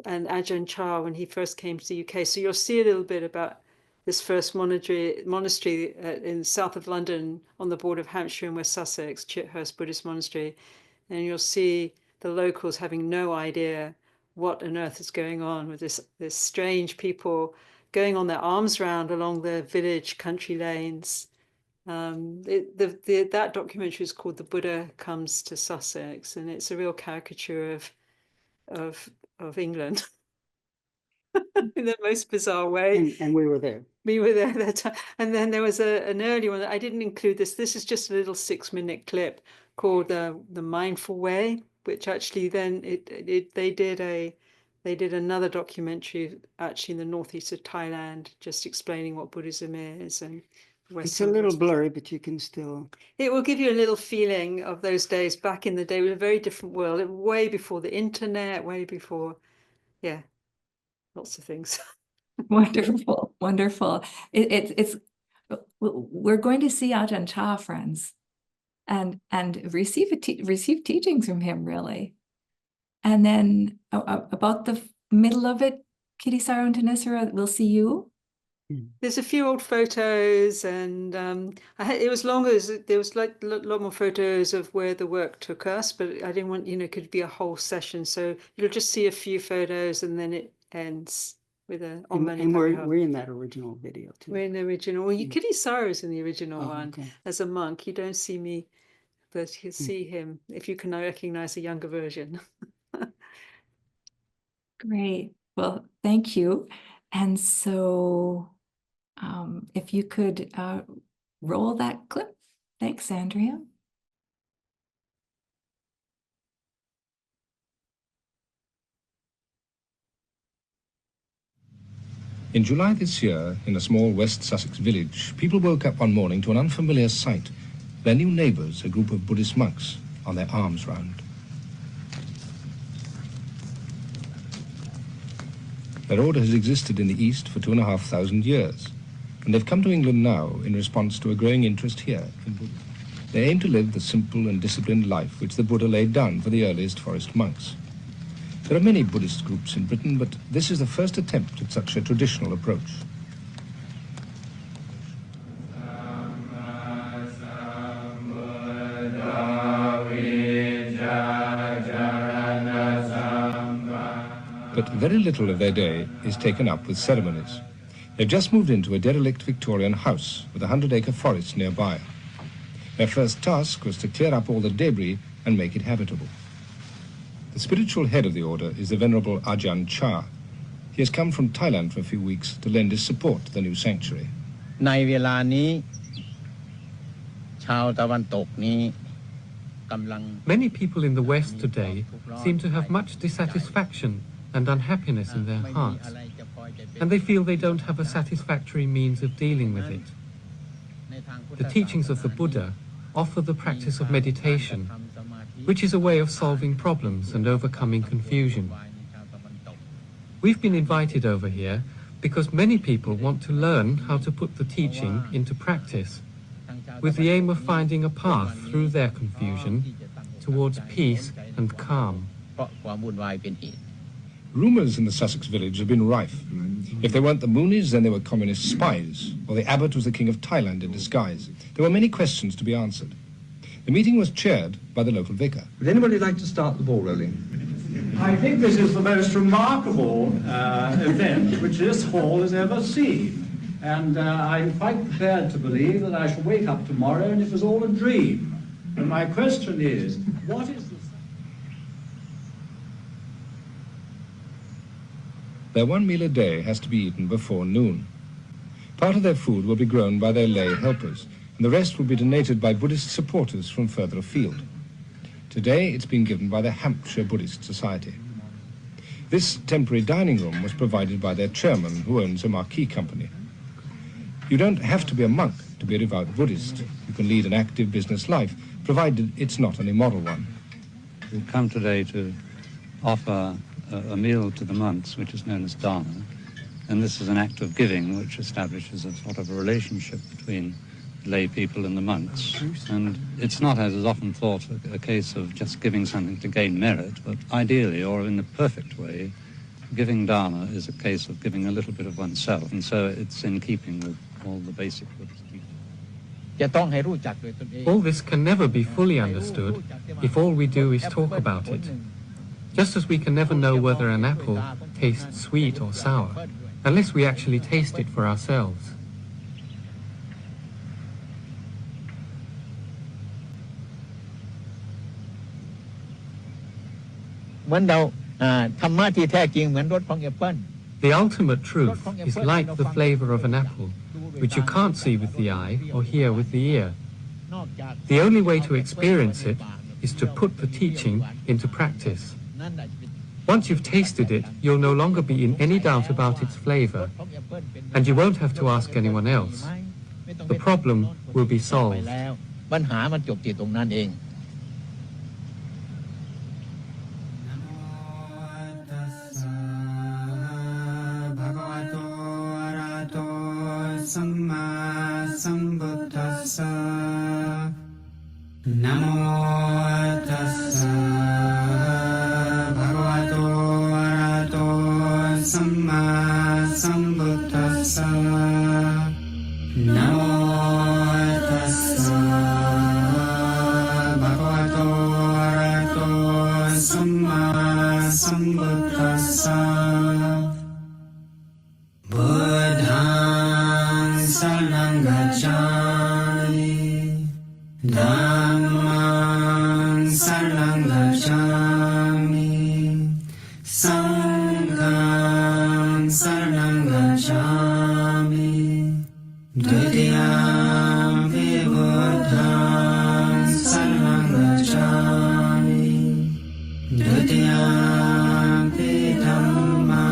Speaker 7: and Ajahn Chah when he first came to the UK. So you'll see a little bit about this first monastery in the south of London on the border of Hampshire and West Sussex, Chithurst Buddhist Monastery. And you'll see the locals having no idea what on earth is going on with this strange people going on their arms round along the village country lanes. That documentary is called "The Buddha Comes to Sussex," and it's a real caricature of England in the most bizarre way.
Speaker 6: And we were there.
Speaker 7: We were there that time. And then there was an early one. I didn't include this. This is just a little 6-minute clip called "The Mindful Way," which actually then they did another documentary actually in the northeast of Thailand, just explaining what Buddhism is and.
Speaker 6: It's a little blurry, but you can still.
Speaker 7: It will give you a little feeling of those days back in the day. It was a very different world, way before the internet, way before, yeah, lots of things.
Speaker 1: Wonderful, wonderful. We're going to see Ajahn Chah, friends, and receive teachings from him, really. And then about the middle of it, Kittisaro and Thanissara, we'll see you.
Speaker 7: There's a few old photos, and it was longer. There was like a lot more photos of where the work took us, but I didn't want, it could be a whole session. So you'll just see a few photos, and then it ends with a.
Speaker 6: And we're in that original video too.
Speaker 7: We're in the original. Well, Kittisaro is in the original one
Speaker 6: okay.
Speaker 7: as a monk. You don't see me, but you see him if you can recognize a younger version.
Speaker 1: Great. Well, thank you. And so if you could roll that clip. Thanks, Andrea.
Speaker 8: In July this year, in a small West Sussex village, people woke up one morning to an unfamiliar sight. Their new neighbours, a group of Buddhist monks, on their arms round. Their order has existed in the East for 2,500 years, and they've come to England now in response to a growing interest here in Buddhism. They aim to live the simple and disciplined life which the Buddha laid down for the earliest forest monks. There are many Buddhist groups in Britain, but this is the first attempt at such a traditional approach. But very little of their day is taken up with ceremonies. They've just moved into a derelict Victorian house with a 100-acre forest nearby. Their first task was to clear up all the debris and make it habitable. The spiritual head of the order is the Venerable Ajahn Chah. He has come from Thailand for a few weeks to lend his support to the new sanctuary.
Speaker 9: ในเวลานี้ชาวตะวันตกนี้
Speaker 10: Many people in the West today seem to have much dissatisfaction and unhappiness in their hearts, and they feel they don't have a satisfactory means of dealing with it. The teachings of the Buddha offer the practice of meditation, which is a way of solving problems and overcoming confusion. We've been invited over here because many people want to learn how to put the teaching into practice, with the aim of finding a path through their confusion towards peace and calm.
Speaker 8: Rumours in the Sussex village have been rife. If they weren't the Moonies, then they were communist spies, or the abbot was the king of Thailand in disguise. There were many questions to be answered. The meeting was chaired by the local vicar.
Speaker 11: Would anybody like to start the ball rolling?
Speaker 12: I think this is the most remarkable event which this hall has ever seen. And I'm quite prepared to believe that I shall wake up tomorrow and it was all a dream. And my question is, what is the...
Speaker 8: Their one meal a day has to be eaten before noon. Part of their food will be grown by their lay helpers, and the rest will be donated by Buddhist supporters from further afield. Today, it's been given by the Hampshire Buddhist Society. This temporary dining room was provided by their chairman, who owns a marquee company. You don't have to be a monk to be a devout Buddhist. You can lead an active business life, provided it's not an immoral one.
Speaker 13: We've come today to offer a meal to the monks, which is known as dana, and this is an act of giving which establishes a sort of a relationship between lay people and the monks. And it's not, as is often thought, a case of just giving something to gain merit, but ideally, or in the perfect way, giving dana is a case of giving a little bit of oneself, and so it's in keeping with all the basic Buddhist teachings.
Speaker 10: All this can never be fully understood if all we do is talk about it. Just as we can never know whether an apple tastes sweet or sour, unless we actually taste it for ourselves.
Speaker 9: เหมือนเราธรรมะที่แท้จริงเหมือนรสของแอปเปิ้ล
Speaker 10: The ultimate truth is like the flavor of an apple, which you can't see with the eye or hear with the ear. The only way to experience it is to put the teaching into practice. Once you've tasted it, you'll no longer be in any doubt about its flavor, and you won't have to ask anyone else. The problem will be solved.
Speaker 9: ปัญหามันจบที่ตรงนั้นเอง
Speaker 14: สัมมาสัมพุทธัสสะนะโมตัสสะภะคะวะโตอะระหะโตสัมมาสัมพุทธัสสะนะโมตัสสะภะคะวะโตอะระหะโตสัมมาสัมพุทธัสสะบุตตังสรณังคัจฉามิธัมมังสรณังคัจฉามิสังฆังสรณังคัจฉามิดุติยมปิพุทธังสรณังคัจฉามิดุติยมปิธัมมั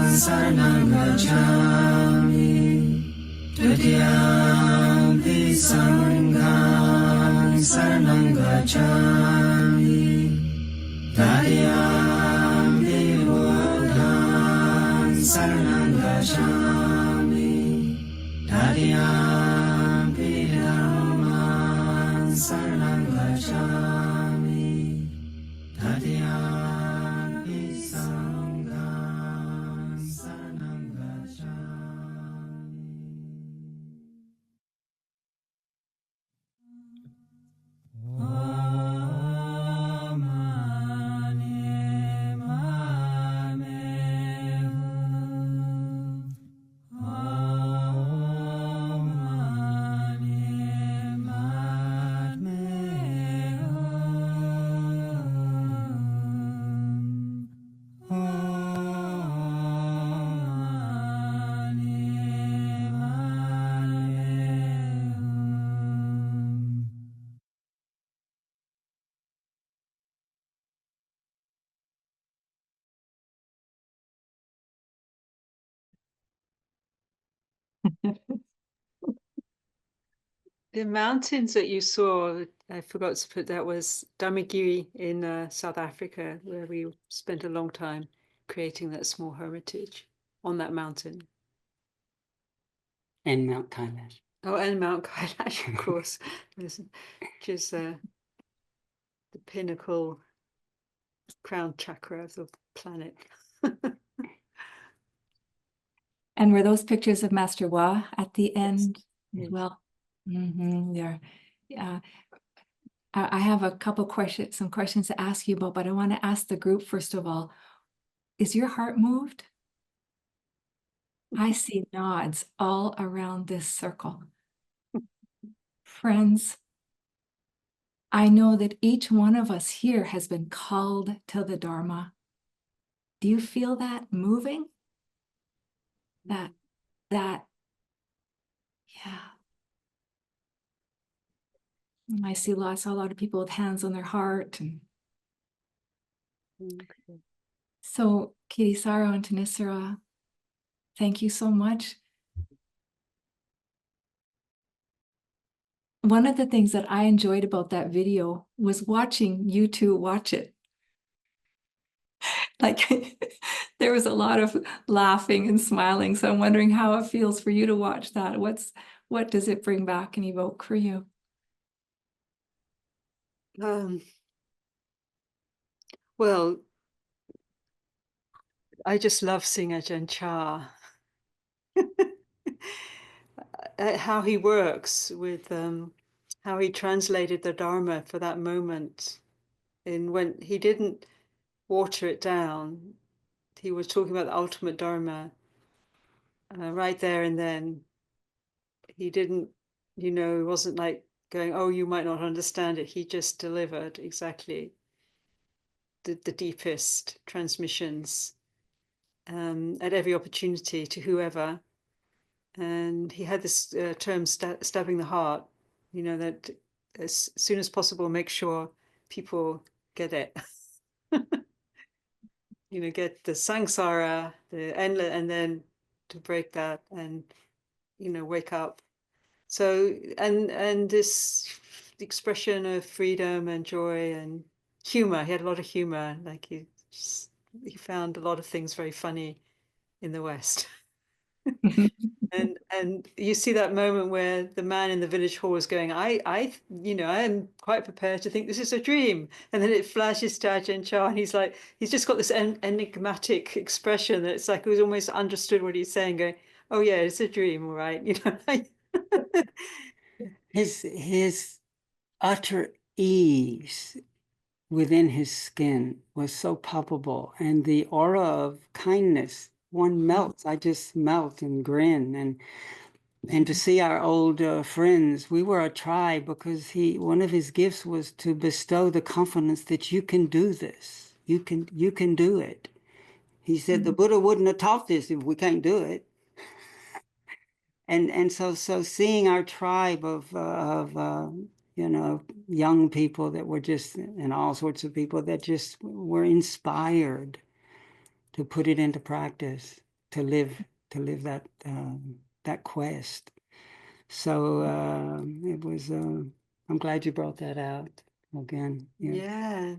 Speaker 14: งสรณังคัจฉามิดุติยมปิสังฆังสรณังคัจฉามิตติยมปิพุทธังสรณังคัจฉามิตติยมปิธัมมังสรณังคัจฉามิตติยมปิสังฆังสรณังคัจฉามิ
Speaker 7: The mountains that you saw, I forgot to put that, was Damagiri in South Africa, where we spent a long time creating that small hermitage on that mountain.
Speaker 6: And Mount Kailash.
Speaker 7: Oh, and Mount Kailash, of course, which is the pinnacle crown chakra of the planet.
Speaker 1: And were those pictures of Master Wa at the end as
Speaker 7: Yes.
Speaker 1: well? There. Yeah. I have a couple questions, some questions to ask you about, but I want to ask the group first of all, is your heart moved? I see nods all around this circle. Friends, I know that each one of us here has been called to the Dharma. Do you feel that moving? That, yeah. I see a lot of people with hands on their heart. And so, Kittisaro and Thanissara, thank you so much. One of the things that I enjoyed about that video was watching you two watch it. Like there was a lot of laughing and smiling. So I'm wondering how it feels for you to watch that. What does it bring back and evoke for you?
Speaker 7: Well, I just love seeing Ajahn Chah. How he works with how he translated the Dharma for that moment. And when he didn't water it down, he was talking about the ultimate Dharma right there and then. He didn't, it wasn't like going, oh, you might not understand it. He just delivered exactly the deepest transmissions at every opportunity to whoever. And he had this term, stabbing the heart, that as soon as possible, make sure people get it. Get the samsara, the endless, and then to break that and, wake up. So, and this expression of freedom and joy and humor, he had a lot of humor, like he found a lot of things very funny in the West. And you see that moment where the man in the village hall is going, I am quite prepared to think this is a dream. And then it flashes to Ajahn Chah and he's just got this enigmatic expression that it's like he was almost understood what he's saying, going, oh yeah, it's a dream, all right.
Speaker 6: His utter ease within his skin was so palpable, and the aura of kindness, one melts. I just melt and grin, and to see our old friends. We were a tribe because one of his gifts was to bestow the confidence that you can do this. You can do it. He said the Buddha wouldn't have taught this if we can't do it. And so seeing our tribe of young people that were just, and all sorts of people that just were inspired to put it into practice, to live that quest. So it was. I'm glad you brought that out again.
Speaker 7: Yeah.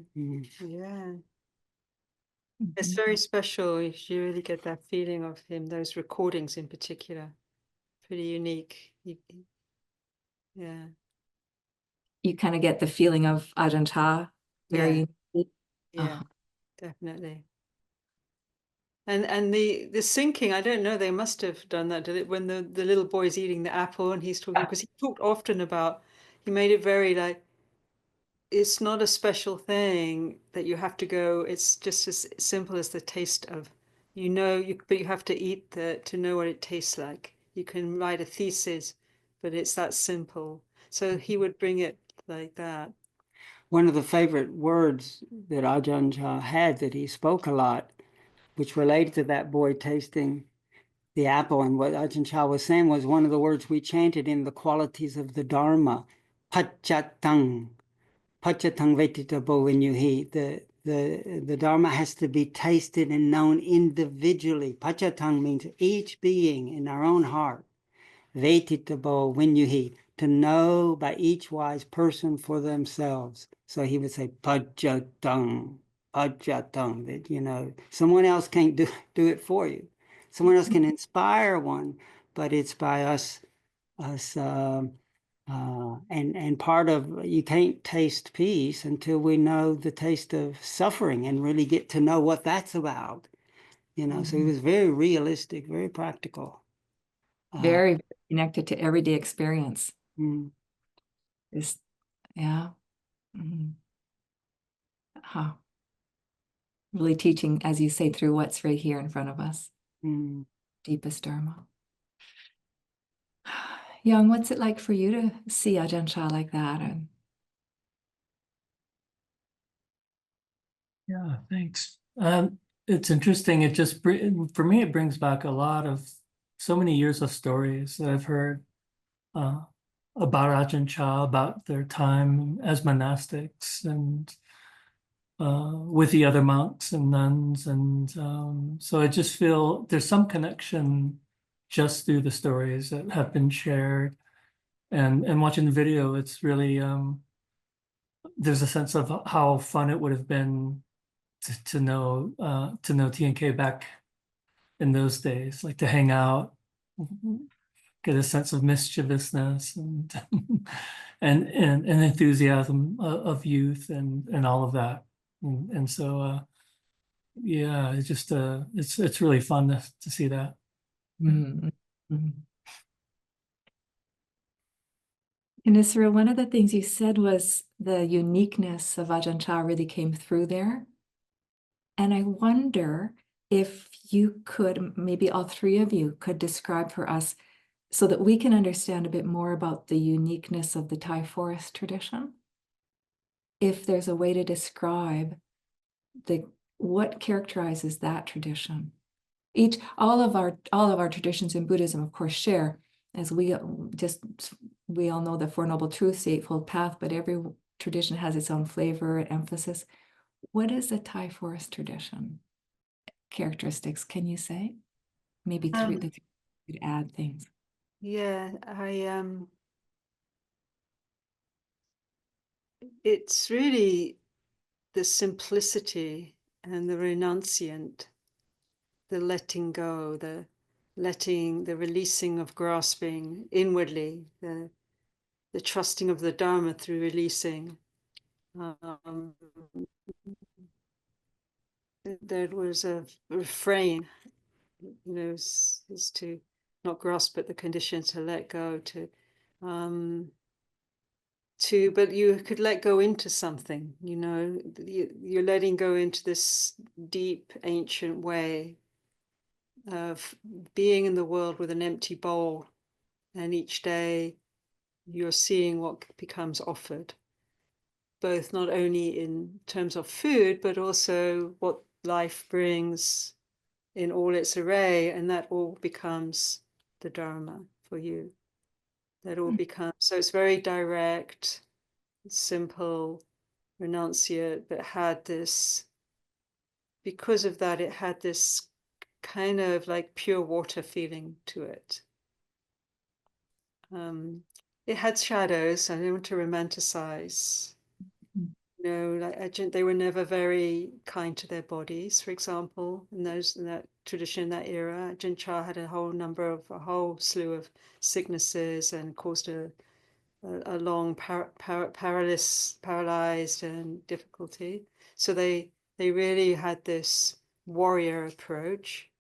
Speaker 7: It's very special. You really get that feeling of him. Those recordings in particular, pretty unique. Yeah.
Speaker 1: You kind of get the feeling of Ajahn Chah. Very.
Speaker 7: Yeah, definitely. And the sinking, I don't know, they must have done that, did it? When the little boy's eating the apple and he's talking, because he talked often about, he made it very like, it's not a special thing that you have to go, it's just as simple as the taste of, but you have to eat to know what it tastes like. You can write a thesis, but it's that simple. So he would bring it like that.
Speaker 6: One of the favorite words that Ajahn Chah had that he spoke a lot, which related to that boy tasting the apple, and what Ajahn Chah was saying was one of the words we chanted in the qualities of the Dharma, pachatang. Pachatang vetitabo vinyuhi. The Dharma has to be tasted and known individually. Pachatang means each being in our own heart. Vetitabo vinyuhi. to know by each wise person for themselves. So he would say, Pajatang, Pajatang, that, you know, someone else can't do it for you. Someone else can inspire one, but it's by us, and part of, you can't taste peace until we know the taste of suffering and really get to know what that's about. You know, so it was very realistic, very practical.
Speaker 1: Very connected to everyday experience.
Speaker 6: Mm.
Speaker 1: Yeah. Huh. Really teaching, as you say, through what's right here in front of us. Deepest Dharma. Yong, what's it like for you to see Ajahn Chah like that?
Speaker 5: Yeah, thanks. It's interesting. It just, for me, it brings back a lot of, so many years of stories that I've heard about Ajahn Chah, about their time as monastics and with the other monks and nuns. And so I just feel there's some connection just through the stories that have been shared. And watching the video, it's really, there's a sense of how fun it would have been to know TNK back in those days, like to hang out, get a sense of mischievousness and and enthusiasm of youth and all of that. And so yeah, it's just it's really fun to see that.
Speaker 1: Thanissara, one of the things you said was the uniqueness of Ajahn Chah really came through there. And I wonder if you could, maybe all three of you could describe for us so that we can understand a bit more about the uniqueness of the Thai forest tradition. If there's a way to describe what characterizes that tradition. All of our traditions in Buddhism, of course, share, as we all know the Four Noble Truths, the Eightfold Path, but every tradition has its own flavor and emphasis. What is a Thai forest tradition? Characteristics, can you say? Maybe three that you could add things.
Speaker 7: Yeah, it's really the simplicity and the renunciant, the letting go, the releasing of grasping inwardly, the trusting of the Dharma through releasing. There was a refrain, you know, is to not grasp at the conditions, to let go, but you could let go into something, you know, you're letting go into this deep ancient way of being in the world with an empty bowl, and each day you're seeing what becomes offered, both not only in terms of food, but also what life brings in all its array, and that all becomes the Dharma for you. That all becomes, so it's very direct, simple, renunciate, but had this, because of that, it had this kind of like pure water feeling to it. It had shadows. I don't want to romanticize. You know, like they were never very kind to their bodies, for example, in that tradition, in that era. Ajahn Chah had a whole slew of sicknesses and caused a long paralyzed and difficulty. So they really had this warrior approach,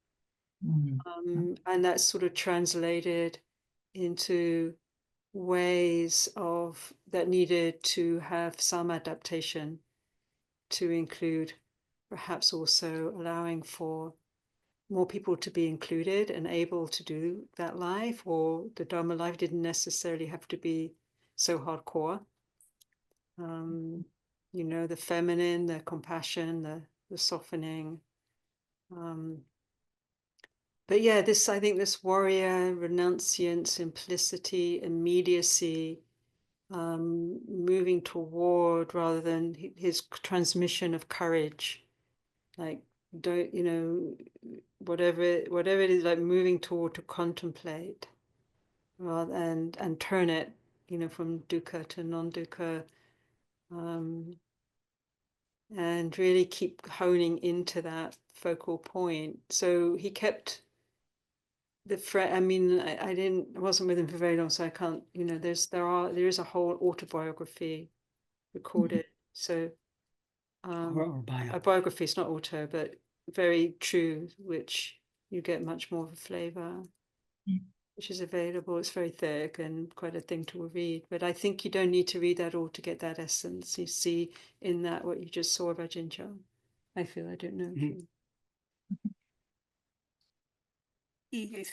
Speaker 7: and that sort of translated into ways that needed to have some adaptation to include perhaps also allowing for more people to be included and able to do that life, or the Dharma life didn't necessarily have to be so hardcore. You know, the feminine, the compassion, the softening. But yeah, I think this warrior, renunciant, simplicity, immediacy, moving toward rather than his transmission of courage, like don't, you know, whatever it is, like moving toward to contemplate rather and turn it from dukkha to non-dukkha, and really keep honing into that focal point. So he kept I wasn't with him for very long, so I can't, there is a whole autobiography recorded. So
Speaker 6: Or bio.
Speaker 7: a biography is not auto, but very true, which you get much more of a flavor, which is available. It's very thick and quite a thing to read, but I think you don't need to read that all to get that essence. You see in that what you just saw of Ajahn Chah. I feel, I don't know.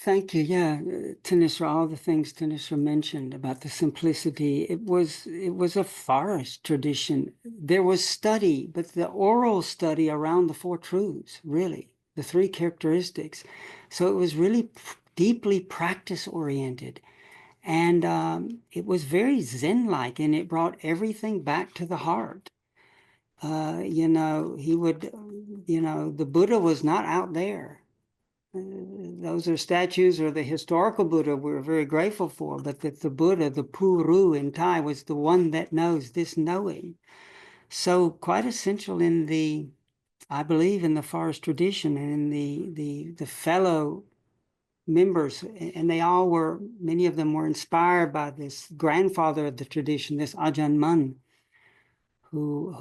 Speaker 6: Thank you. Yeah, Thanissara, all the things Thanissara mentioned about the simplicity. It was a forest tradition. There was study, but the oral study around the Four Truths, really, the three characteristics. So it was really deeply practice oriented. And it was very Zen-like, and it brought everything back to the heart. He would, the Buddha was not out there. Those are statues or the historical Buddha we're very grateful for, but that the Buddha, the Puru in Thai, was the one that knows, this knowing. So quite essential I believe in the forest tradition and in the fellow members, and many of them were inspired by this grandfather of the tradition, this Ajahn Mun, who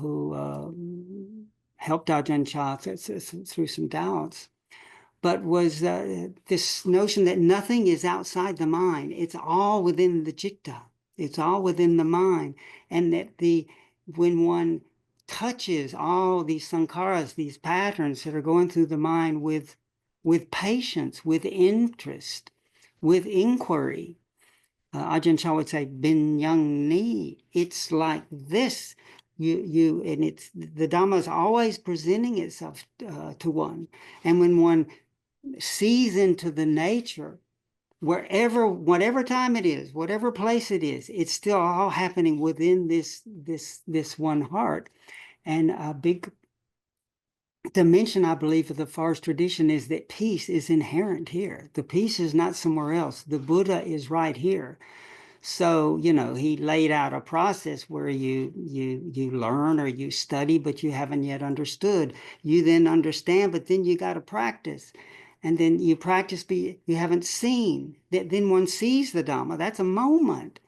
Speaker 6: helped Ajahn Chah through some doubts. But was this notion that nothing is outside the mind. It's all within the citta. It's all within the mind. And that when one touches all these sankharas, these patterns that are going through the mind with patience, with interest, with inquiry, Ajahn Chah would say, bin yang ni. It's like this. And it's the Dhamma is always presenting itself to one. And when one sees into the nature, whatever time it is, whatever place it is, it's still all happening within this one heart. And a big dimension, I believe, of the forest tradition is that peace is inherent here. The peace is not somewhere else. The Buddha is right here. So, he laid out a process where you learn or you study, but you haven't yet understood. You then understand, but then you got to practice. And then you practice, but you haven't seen. Then one sees the Dhamma. That's a moment,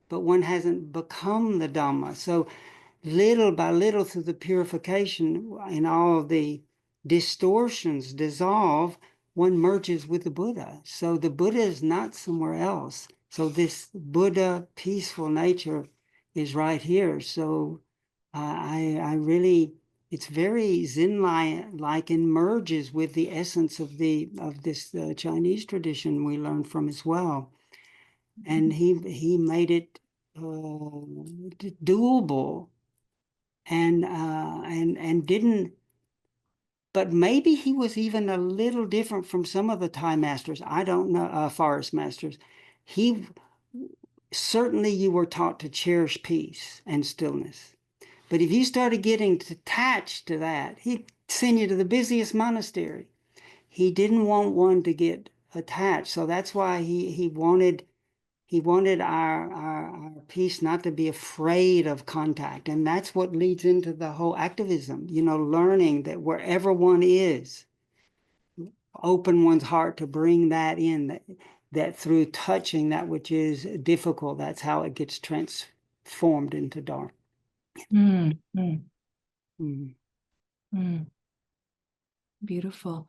Speaker 6: but one hasn't become the Dhamma. So little by little, through the purification and all of the distortions dissolve, one merges with the Buddha. So the Buddha is not somewhere else. So this Buddha peaceful nature is right here. So I really, it's very Zen-like and merges with the essence of this Chinese tradition we learned from as well. And he made it doable and didn't. But maybe he was even a little different from some of the Thai masters. I don't know, forest masters. Certainly you were taught to cherish peace and stillness. But if you started getting attached to that, he'd send you to the busiest monastery. He didn't want one to get attached. So that's why he wanted our peace not to be afraid of contact. And that's what leads into the whole activism, learning that wherever one is, open one's heart to bring that in, that through touching that which is difficult, that's how it gets transformed into Dharma.
Speaker 1: Beautiful.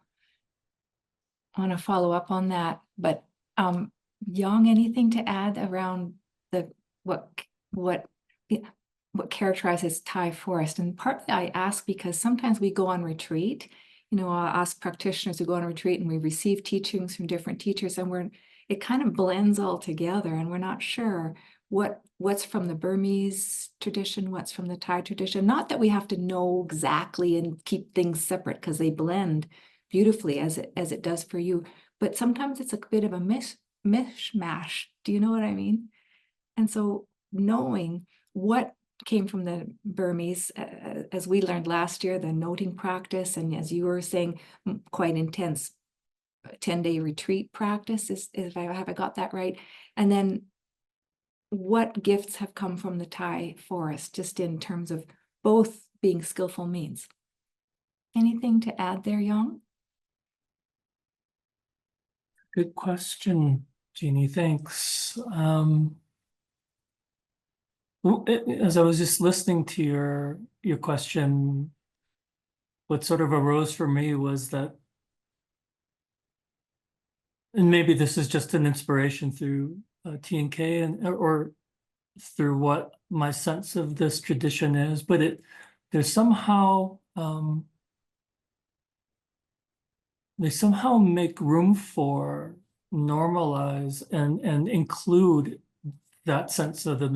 Speaker 1: I want to follow up on that, but Yong, anything to add around what characterizes Thai forest? And partly I ask because sometimes we go on retreat, us practitioners who go on retreat and we receive teachings from different teachers, and it kind of blends all together, and we're not sure what's from the Burmese tradition, what's from the Thai tradition. Not that we have to know exactly and keep things separate, because they blend beautifully as it does for you. But sometimes it's a bit of a mishmash. Do you know what I mean? And so knowing what came from the Burmese, as we learned last year, the noting practice, and as you were saying, quite intense 10-day retreat practice, if I got that right. And then what gifts have come from the Thai forest, just in terms of both being skillful means. Anything to add there, Yong?
Speaker 5: Good question, Jeannie. Thanks. As I was just listening to your question, what sort of arose for me was that, and maybe this is just an inspiration through T&K or through what my sense of this tradition is, but there's somehow they somehow make room for, normalize and include that sense of the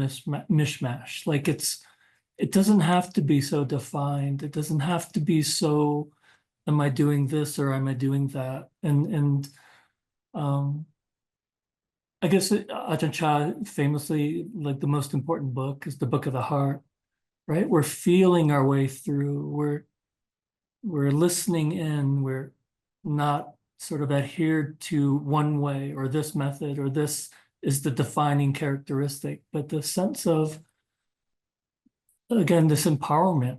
Speaker 5: mishmash. Like it doesn't have to be so defined. It doesn't have to be so, am I doing this or am I doing that? And I guess Ajahn Chah famously, like the most important book is the Book of the Heart, right? We're feeling our way through. We're listening in. We're not sort of adhered to one way or this method or this is the defining characteristic, but the sense of, again, this empowerment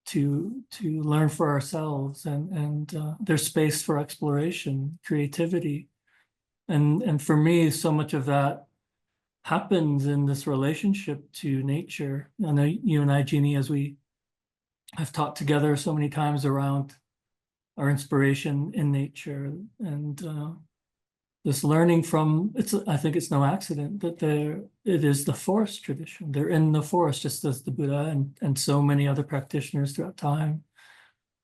Speaker 5: to learn for ourselves and there's space for exploration, creativity. And for me, so much of that happens in this relationship to nature. I know you and I, Jeannie, as we have talked together so many times around our inspiration in nature and this learning from, I think it's no accident that it is the forest tradition. They're in the forest, just as the Buddha and so many other practitioners throughout time.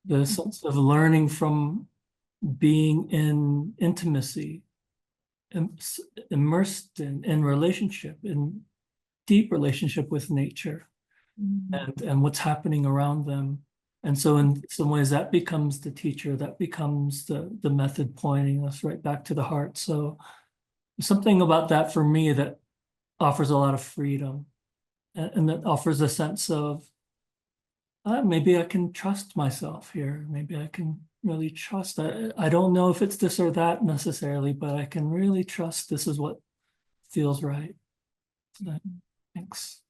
Speaker 5: The sense of learning from being in intimacy, immersed in relationship, in deep relationship with nature and what's happening around them. And so in some ways that becomes the teacher, that becomes the method pointing us right back to the heart. So something about that for me that offers a lot of freedom and that offers a sense of maybe I can trust myself here. Maybe I can really trust. I don't know if it's this or that necessarily, but I can really trust this is what feels right. So, thanks.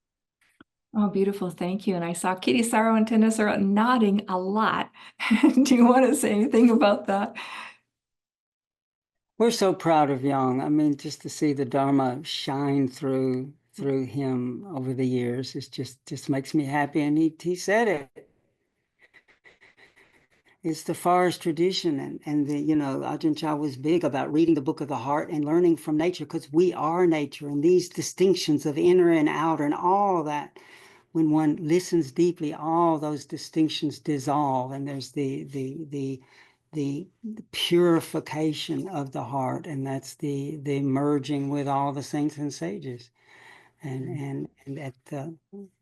Speaker 1: Oh, beautiful. Thank you. And I saw Kittisaro and Thanissara nodding a lot. Do you want to say anything about that?
Speaker 6: We're so proud of Yong. I mean, just to see the Dharma shine through him over the years, it just makes me happy. And he said it. It's the forest tradition, and the, Ajahn Chah was big about reading the Book of the Heart and learning from nature, because we are nature, and these distinctions of inner and outer and all that, when one listens deeply, all those distinctions dissolve, and there's the purification of the heart, and that's the merging with all the saints and sages, and at the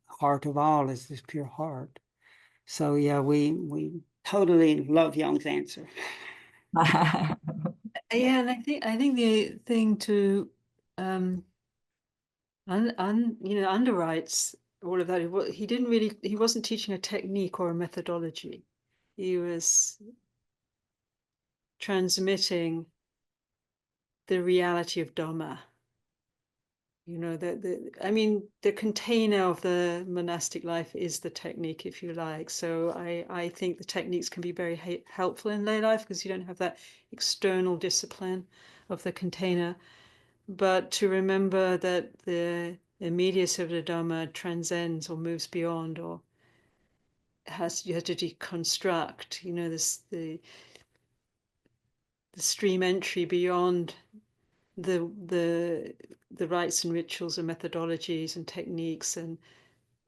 Speaker 6: heart of all is this pure heart. So yeah, we totally love Yong's answer.
Speaker 7: Yeah, and I think the thing to underwrites all of that. He wasn't teaching a technique or a methodology. He was transmitting the reality of Dhamma. The container of the monastic life is the technique, if you like. So I think the techniques can be very helpful in lay life because you don't have that external discipline of the container. But to remember that the immediacy of the Dhamma transcends or moves beyond, or you have to deconstruct, the stream entry beyond the rites and rituals and methodologies and techniques and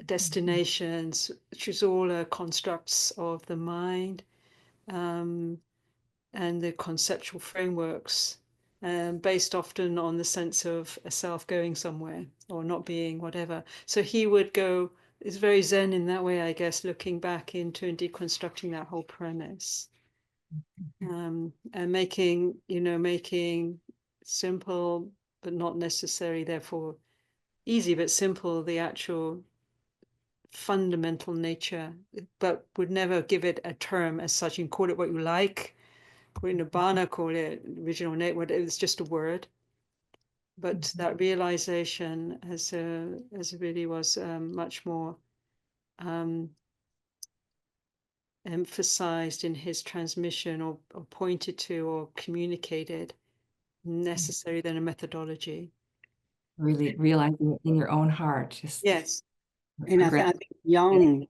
Speaker 7: destinations, which is all constructs of the mind, and the conceptual frameworks, based often on the sense of a self going somewhere or not being whatever. So he would go, it's very Zen in that way, I guess, looking back into and deconstructing that whole premise, and making simple but not necessary, therefore easy but simple, the actual fundamental nature, but would never give it a term as such. You can call it what you like, call it Nibbana, call it original nature, it's just a word. but that realization has really was much more emphasized in his transmission, or pointed to or communicated, necessary than a methodology.
Speaker 1: Really realizing it in your own heart. Just
Speaker 6: Yes. And I think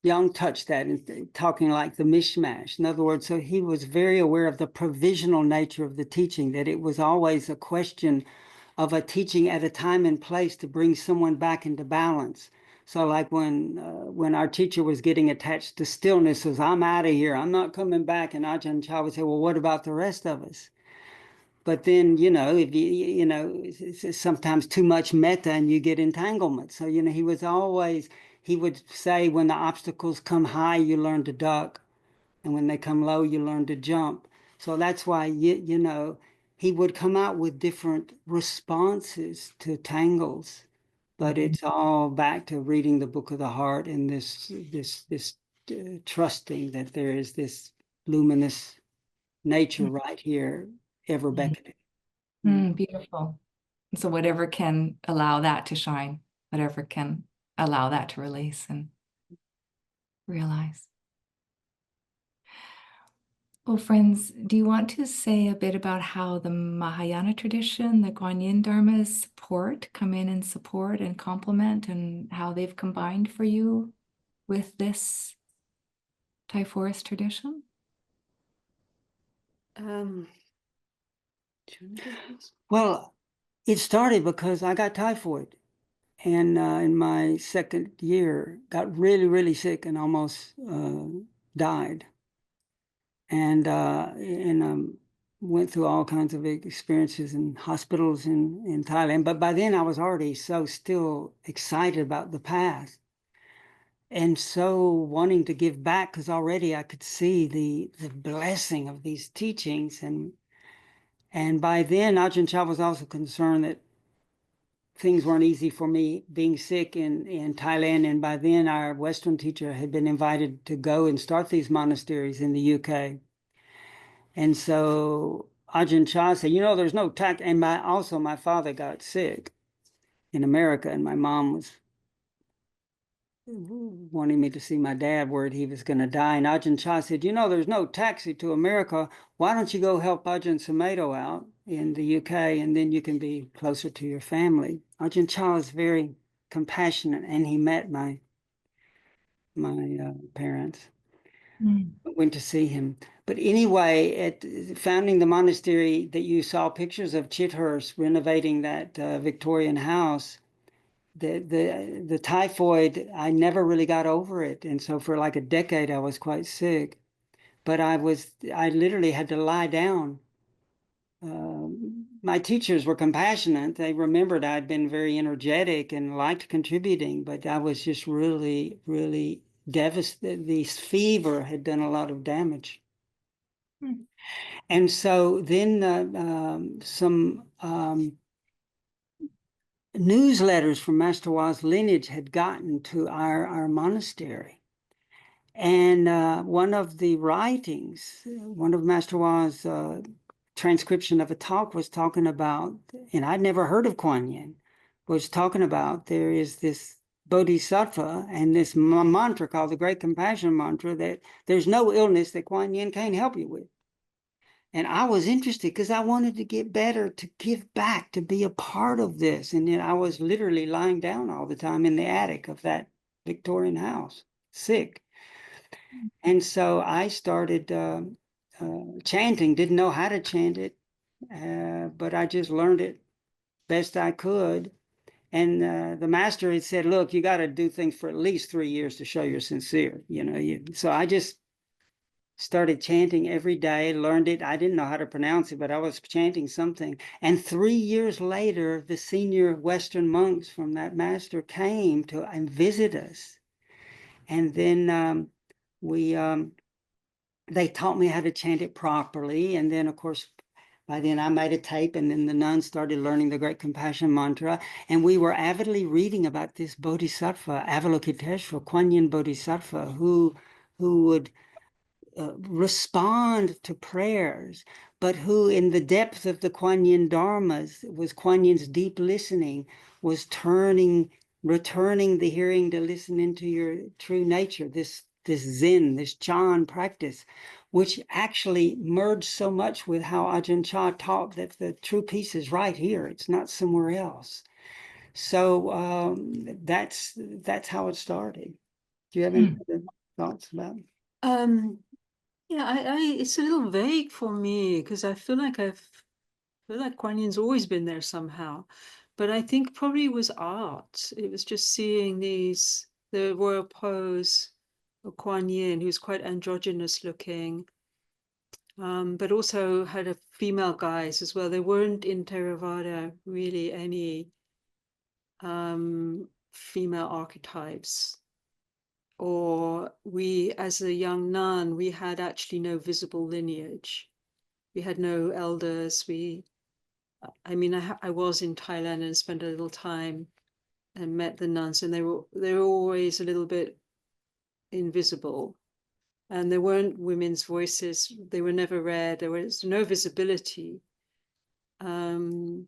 Speaker 6: Yong touched that in talking like the mishmash. In other words, so he was very aware of the provisional nature of the teaching, that it was always a question of a teaching at a time and place to bring someone back into balance. So like when our teacher was getting attached to stillness, says, I'm out of here, I'm not coming back. And Ajahn Chah would say, well, what about the rest of us? But then, if it's sometimes too much metta and you get entanglement. So, he would say, when the obstacles come high, you learn to duck. And when they come low, you learn to jump. So that's why, he would come out with different responses to tangles. But it's all back to reading the Book of the Heart and this trusting that there is this luminous nature right here, ever beckoning.
Speaker 1: Beautiful. So whatever can allow that to shine, whatever can allow that to release and realize. Well, friends, do you want to say a bit about how the Mahayana tradition, the Guanyin Dharmas come in and support and complement, and how they've combined for you with this Thai forest tradition?
Speaker 6: Well, it started because I got typhoid, and in my second year, got really, really sick and almost died. And went through all kinds of experiences in hospitals in Thailand. But by then I was already so still excited about the path, and so wanting to give back, because already I could see the blessing of these teachings. And by then Ajahn Chah was also concerned that things weren't easy for me being sick in Thailand. And by then our Western teacher had been invited to go and start these monasteries in the UK. And so Ajahn Chah said, there's no tax. And my father got sick in America, and my mom was wanting me to see my dad, worried he was going to die. And Ajahn Chah said, there's no taxi to America. Why don't you go help Ajahn Sumedho out in the UK, and then you can be closer to your family. Ajahn Chah is very compassionate, and he met my parents. Went to see him. But anyway, at founding the monastery that you saw pictures of Chithurst renovating that Victorian house, the typhoid, I never really got over it. And so for like a decade, I was quite sick. But I literally had to lie down. My teachers were compassionate. They remembered I'd been very energetic and liked contributing, but I was just really, really devastated. This fever had done a lot of damage. And so then some newsletters from Master Wa's lineage had gotten to our monastery. And one of the writings, one of Master Wa's transcription of a talk was talking about, and I'd never heard of Kuan Yin, was talking about there is this bodhisattva and this mantra called the Great Compassion Mantra, that there's no illness that Kuan Yin can't help you with. And I was interested because I wanted to get better, to give back, to be a part of this. And then I was literally lying down all the time in the attic of that Victorian house, sick. And so I started chanting, didn't know how to chant it, but I just learned it best I could. And the master had said, look, you got to do things for at least 3 years to show you're sincere. So I just started chanting every day, learned it. I didn't know how to pronounce it, but I was chanting something. And 3 years later, the senior Western monks from that master came to and visit us. And then they taught me how to chant it properly. And then, of course, by then I made a tape, and then the nuns started learning the Great Compassion Mantra. And we were avidly reading about this Bodhisattva, Avalokiteshvara, Kuan Yin Bodhisattva, who would respond to prayers, but who in the depth of the Kuan Yin Dharmas, was Kuan Yin's deep listening, was returning the hearing to listen into your true nature, this Zen, this Chan practice, which actually merged so much with how Ajahn Chah taught that the true peace is right here. It's not somewhere else. So that's how it started. Do you have any other thoughts about it?
Speaker 7: Yeah, I it's a little vague for me because I feel like Kuan Yin's always been there somehow. But I think probably it was art. It was just seeing the royal pose of Kuan Yin, who's quite androgynous looking, but also had a female guise as well. There weren't in Theravada really any female archetypes. Or we, as a young nun, we had actually no visible lineage. We had no elders. I mean, I was in Thailand and spent a little time and met the nuns, and they were always a little bit invisible, and there weren't women's voices. They were never read. There was no visibility. So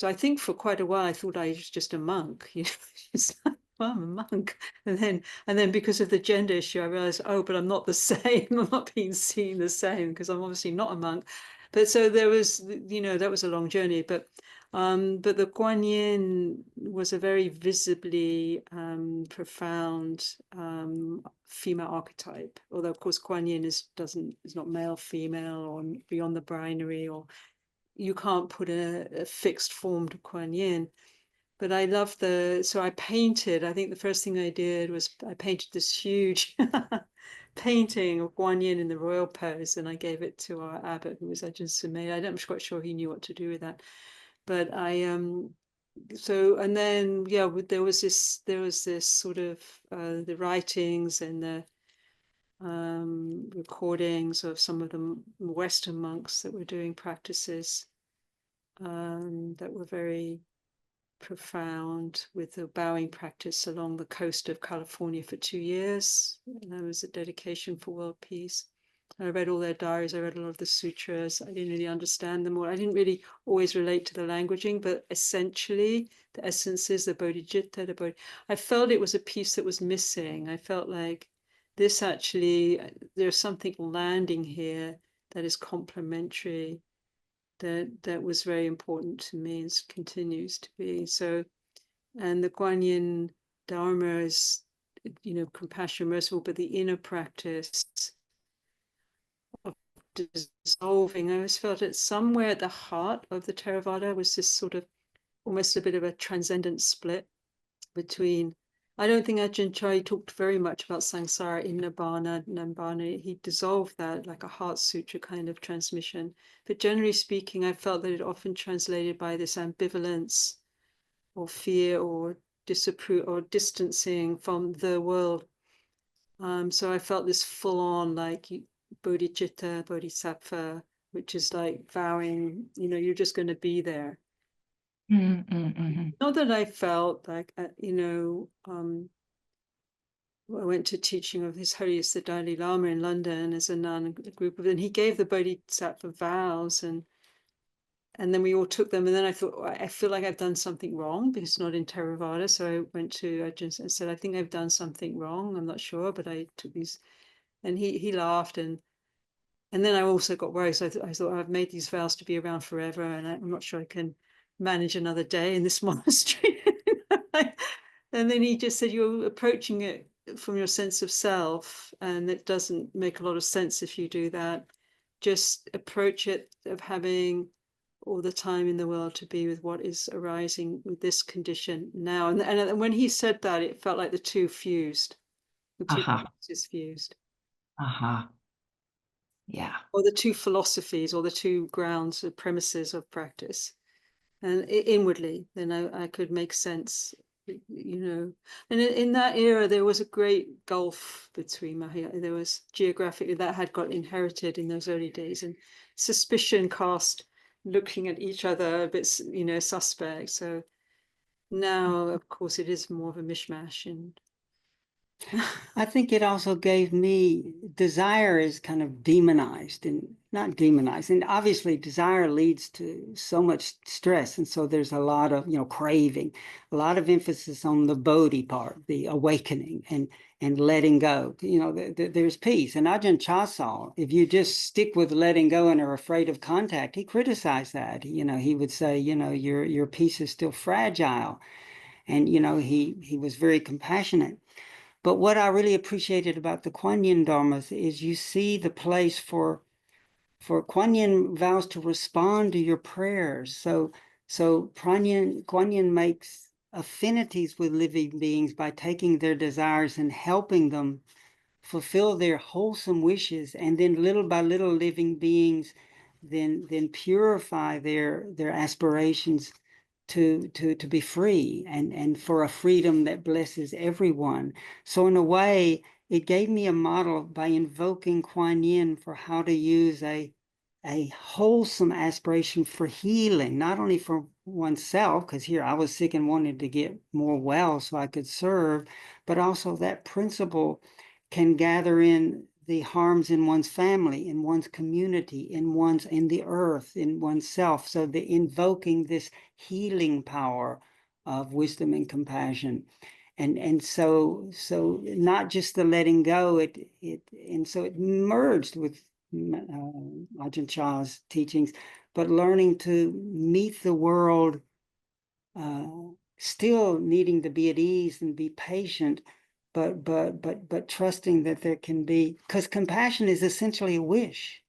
Speaker 7: I think for quite a while I thought I was just a monk. You know, it's like, well, I'm a monk, and then because of the gender issue, I realized, oh, but I'm not the same. I'm not being seen the same because I'm obviously not a monk. But so there was, you know, that was a long journey. But the Kuan Yin was a very visibly profound female archetype. Although of course Kuan Yin is not male, female, or beyond the binary, or you can't put a fixed form to Kuan Yin. But I love so I painted, I think the first thing I did was I painted this huge painting of Kuan Yin in the royal pose, and I gave it to our abbot, who was Ajahn Sumedho. I'm not quite sure he knew what to do with that. But so, and then, yeah, there was this sort of the writings and the recordings of some of the Western monks that were doing practices that were very profound, with the bowing practice along the coast of California for 2 years. And that was a dedication for world peace. I read all their diaries. I read a lot of the sutras. I didn't really understand them all. I didn't really always relate to the languaging, but essentially the essences, the bodhicitta, I felt it was a piece that was missing. I felt like this actually, there's something landing here that is complementary, that was very important to me and continues to be. So, and the Kuan Yin Dharma is, you know, compassion, merciful, but the inner practice of dissolving, I always felt it somewhere at the heart of the Theravada was this sort of almost a bit of a transcendent split between, I don't think Ajahn Chah talked very much about samsara in Nibbana. He dissolved that like a heart sutra kind of transmission. But generally speaking, I felt that it often translated by this ambivalence or fear or disapproval or distancing from the world. So I felt this full on like bodhicitta, bodhisattva, which is like vowing, you know, you're just going to be there. Not that I felt like, you know, I went to teaching of His Holiness the Dalai Lama in London as a nun, a group of, and he gave the bodhisattva vows, and then we all took them, and then I thought, I feel like I've done something wrong because it's not in Theravada. So I went to Ajahn and said, I think I've done something wrong. I'm not sure, but I took these, and he laughed, and then I also got worried. So I thought, I've made these vows to be around forever, and I'm not sure I can manage another day in this monastery. And then he just said, you're approaching it from your sense of self, and it doesn't make a lot of sense if you do that. Just approach it of having all the time in the world to be with what is arising with this condition now. And when he said that, it felt like the two fused. The two practices fused.
Speaker 1: Yeah.
Speaker 7: Or the two philosophies, or the two grounds or premises of practice. And inwardly, then I could make sense, you know. And in that era, there was a great gulf between Mahayana. There was geographically, that had got inherited in those early days, and suspicion cast, looking at each other a bit, you know, suspect. So now, of course, it is more of a mishmash. And
Speaker 6: I think it also gave me, desire is kind of demonized, and not demonized. And obviously desire leads to so much stress. And so there's a lot of, craving, a lot of emphasis on the bodhi part, the awakening and letting go. There's peace. And Ajahn Chah, if you just stick with letting go and are afraid of contact, he criticized that. He would say, your peace is still fragile. And, he was very compassionate. But what I really appreciated about the Kuan Yin Dharmas is you see the place for Kuan Yin vows to respond to your prayers. So Kuan Yin makes affinities with living beings by taking their desires and helping them fulfill their wholesome wishes, and then little by little living beings then purify their aspirations to be free and for a freedom that blesses everyone. So in a way, it gave me a model by invoking Kuan Yin for how to use a wholesome aspiration for healing, not only for oneself, because here I was sick and wanted to get more well so I could serve, but also that principle can gather in the harms in one's family, in one's community, in the earth, in oneself. So the invoking this healing power of wisdom and compassion. And so not just the letting go, and so it merged with Ajahn Chah's teachings, but learning to meet the world, still needing to be at ease and be patient, but trusting that there can be, because compassion is essentially a wish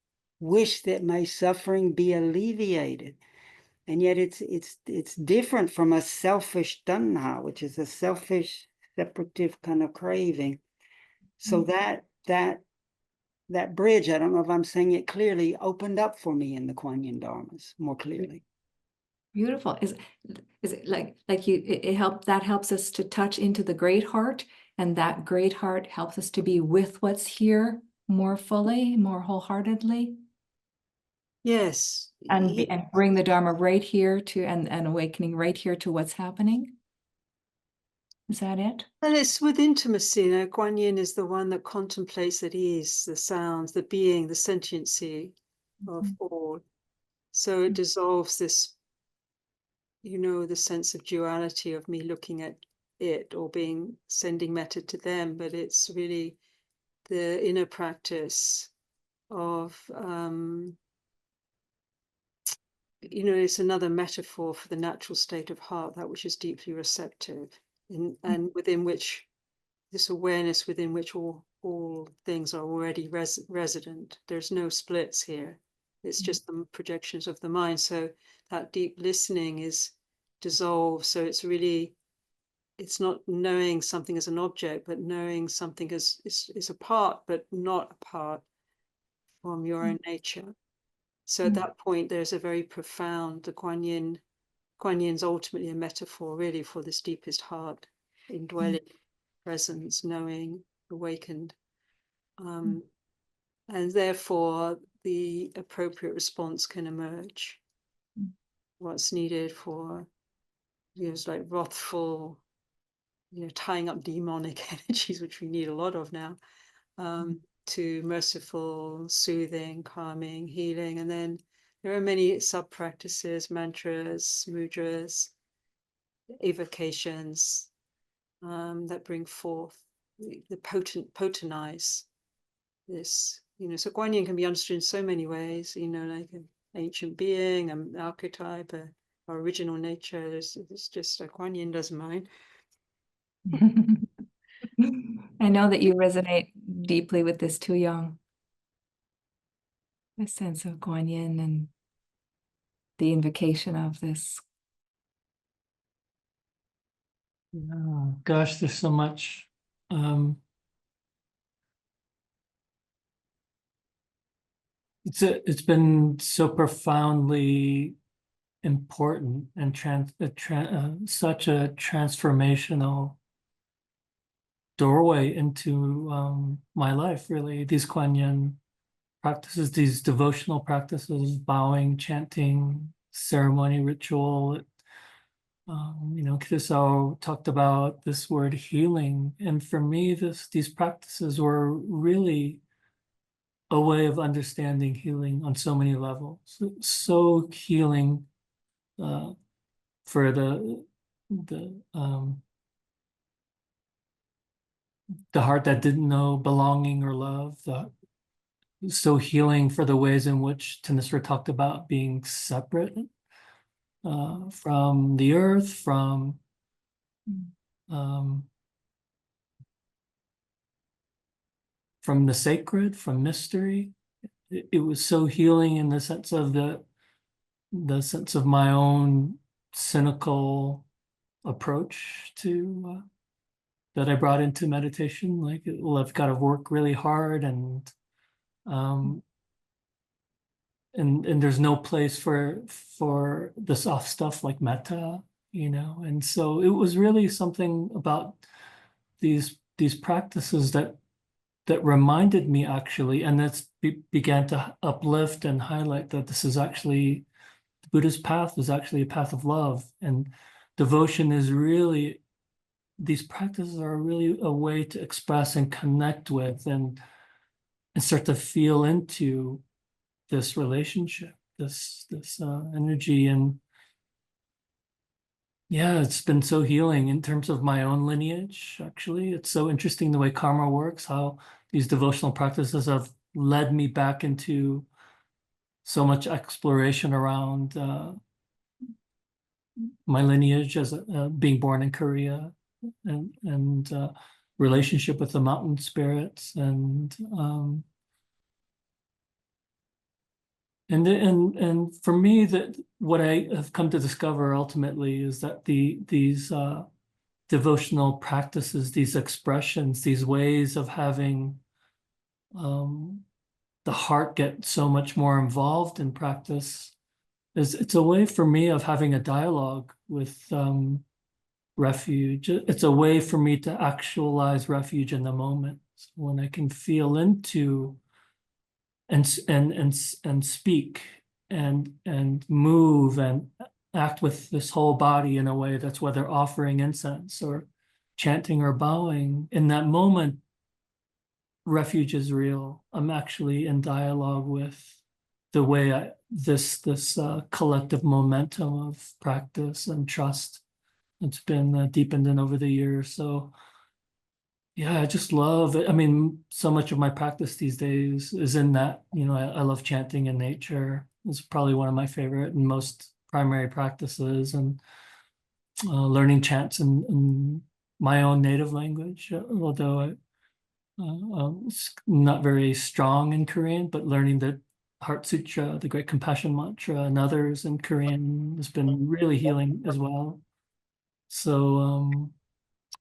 Speaker 6: that may suffering be alleviated. And yet it's different from a selfish tanha, which is a selfish, separative kind of craving. So that bridge, I don't know if I'm saying it clearly, opened up for me in the Kuan Yin Dharmas more clearly.
Speaker 1: Beautiful. Is it like you, it helps us to touch into the great heart, and that great heart helps us to be with what's here more fully, more wholeheartedly?
Speaker 7: Yes.
Speaker 1: And bring the Dharma right here to, and awakening right here to what's happening? Is that it?
Speaker 7: Well, it's with intimacy. Kuan Yin is the one that contemplates at ease the sounds, the being, the sentiency of all. So it dissolves this, the sense of duality of me looking at it or sending metta to them, but it's really the inner practice of, it's another metaphor for the natural state of heart, that which is deeply receptive, and within which this awareness within which all things are already resident. There's no splits here. It's just the projections of the mind. So that deep listening is dissolved. So it's not knowing something as an object, but knowing something as is a part, but not apart from your own nature. So at that point, there's a very profound, the Kuan Yin's ultimately a metaphor really for this deepest heart, indwelling presence, knowing, awakened. And therefore the appropriate response can emerge. What's needed for, it's like wrathful, tying up demonic energies, which we need a lot of now, to merciful, soothing, calming, healing. And then there are many sub-practices, mantras, mudras, evocations that bring forth the potentize this, so Kuan Yin can be understood in so many ways, like an ancient being, an archetype, our original nature. It's just Kuan Yin doesn't mind.
Speaker 1: I know that you resonate deeply with this too, Yong. The sense of Kuan Yin and the invocation of this.
Speaker 5: Oh, gosh, there's so much. It's been so profoundly important and such a transformational doorway into my life, really. These Kuan Yin practices, these devotional practices, bowing, chanting, ceremony, ritual. Kittisaro talked about this word healing, and for me, these practices were really a way of understanding healing on so many levels. So healing for the heart that didn't know belonging or love. So healing for the ways in which Thanissara talked about being separate from the earth, from the sacred, from mystery. It was so healing in the sense of the sense of my own cynical approach to that I brought into meditation. Like, well, I've got to work really hard, and there's no place for the soft stuff like metta, And so it was really something about these practices that reminded me, actually, and that's began to uplift and highlight that this is actually the Buddha's path is actually a path of love, and devotion is really, these practices are really a way to express and connect with and start to feel into this relationship, this energy. And yeah, it's been so healing in terms of my own lineage. Actually, it's so interesting the way karma works, how these devotional practices have led me back into so much exploration around my lineage as being born in Korea, and relationship with the mountain spirits, and for me, that what I have come to discover ultimately is that these devotional practices, these expressions, these ways of having the heart get so much more involved in practice, it's a way for me of having a dialogue with refuge. It's a way for me to actualize refuge in the moment, when I can feel into and speak and move and act with this whole body in a way that's, whether offering incense or chanting or bowing. In that moment, refuge is real. I'm actually in dialogue with the way this collective momentum of practice and trust, it's been deepened in over the years. So yeah, I just love it. I mean, so much of my practice these days is in that, I love chanting in nature. It's probably one of my favorite and most primary practices, and learning chants in my own native language, although it's not very strong in Korean, but learning the Heart Sutra, the Great Compassion Mantra, and others in Korean has been really healing as well. So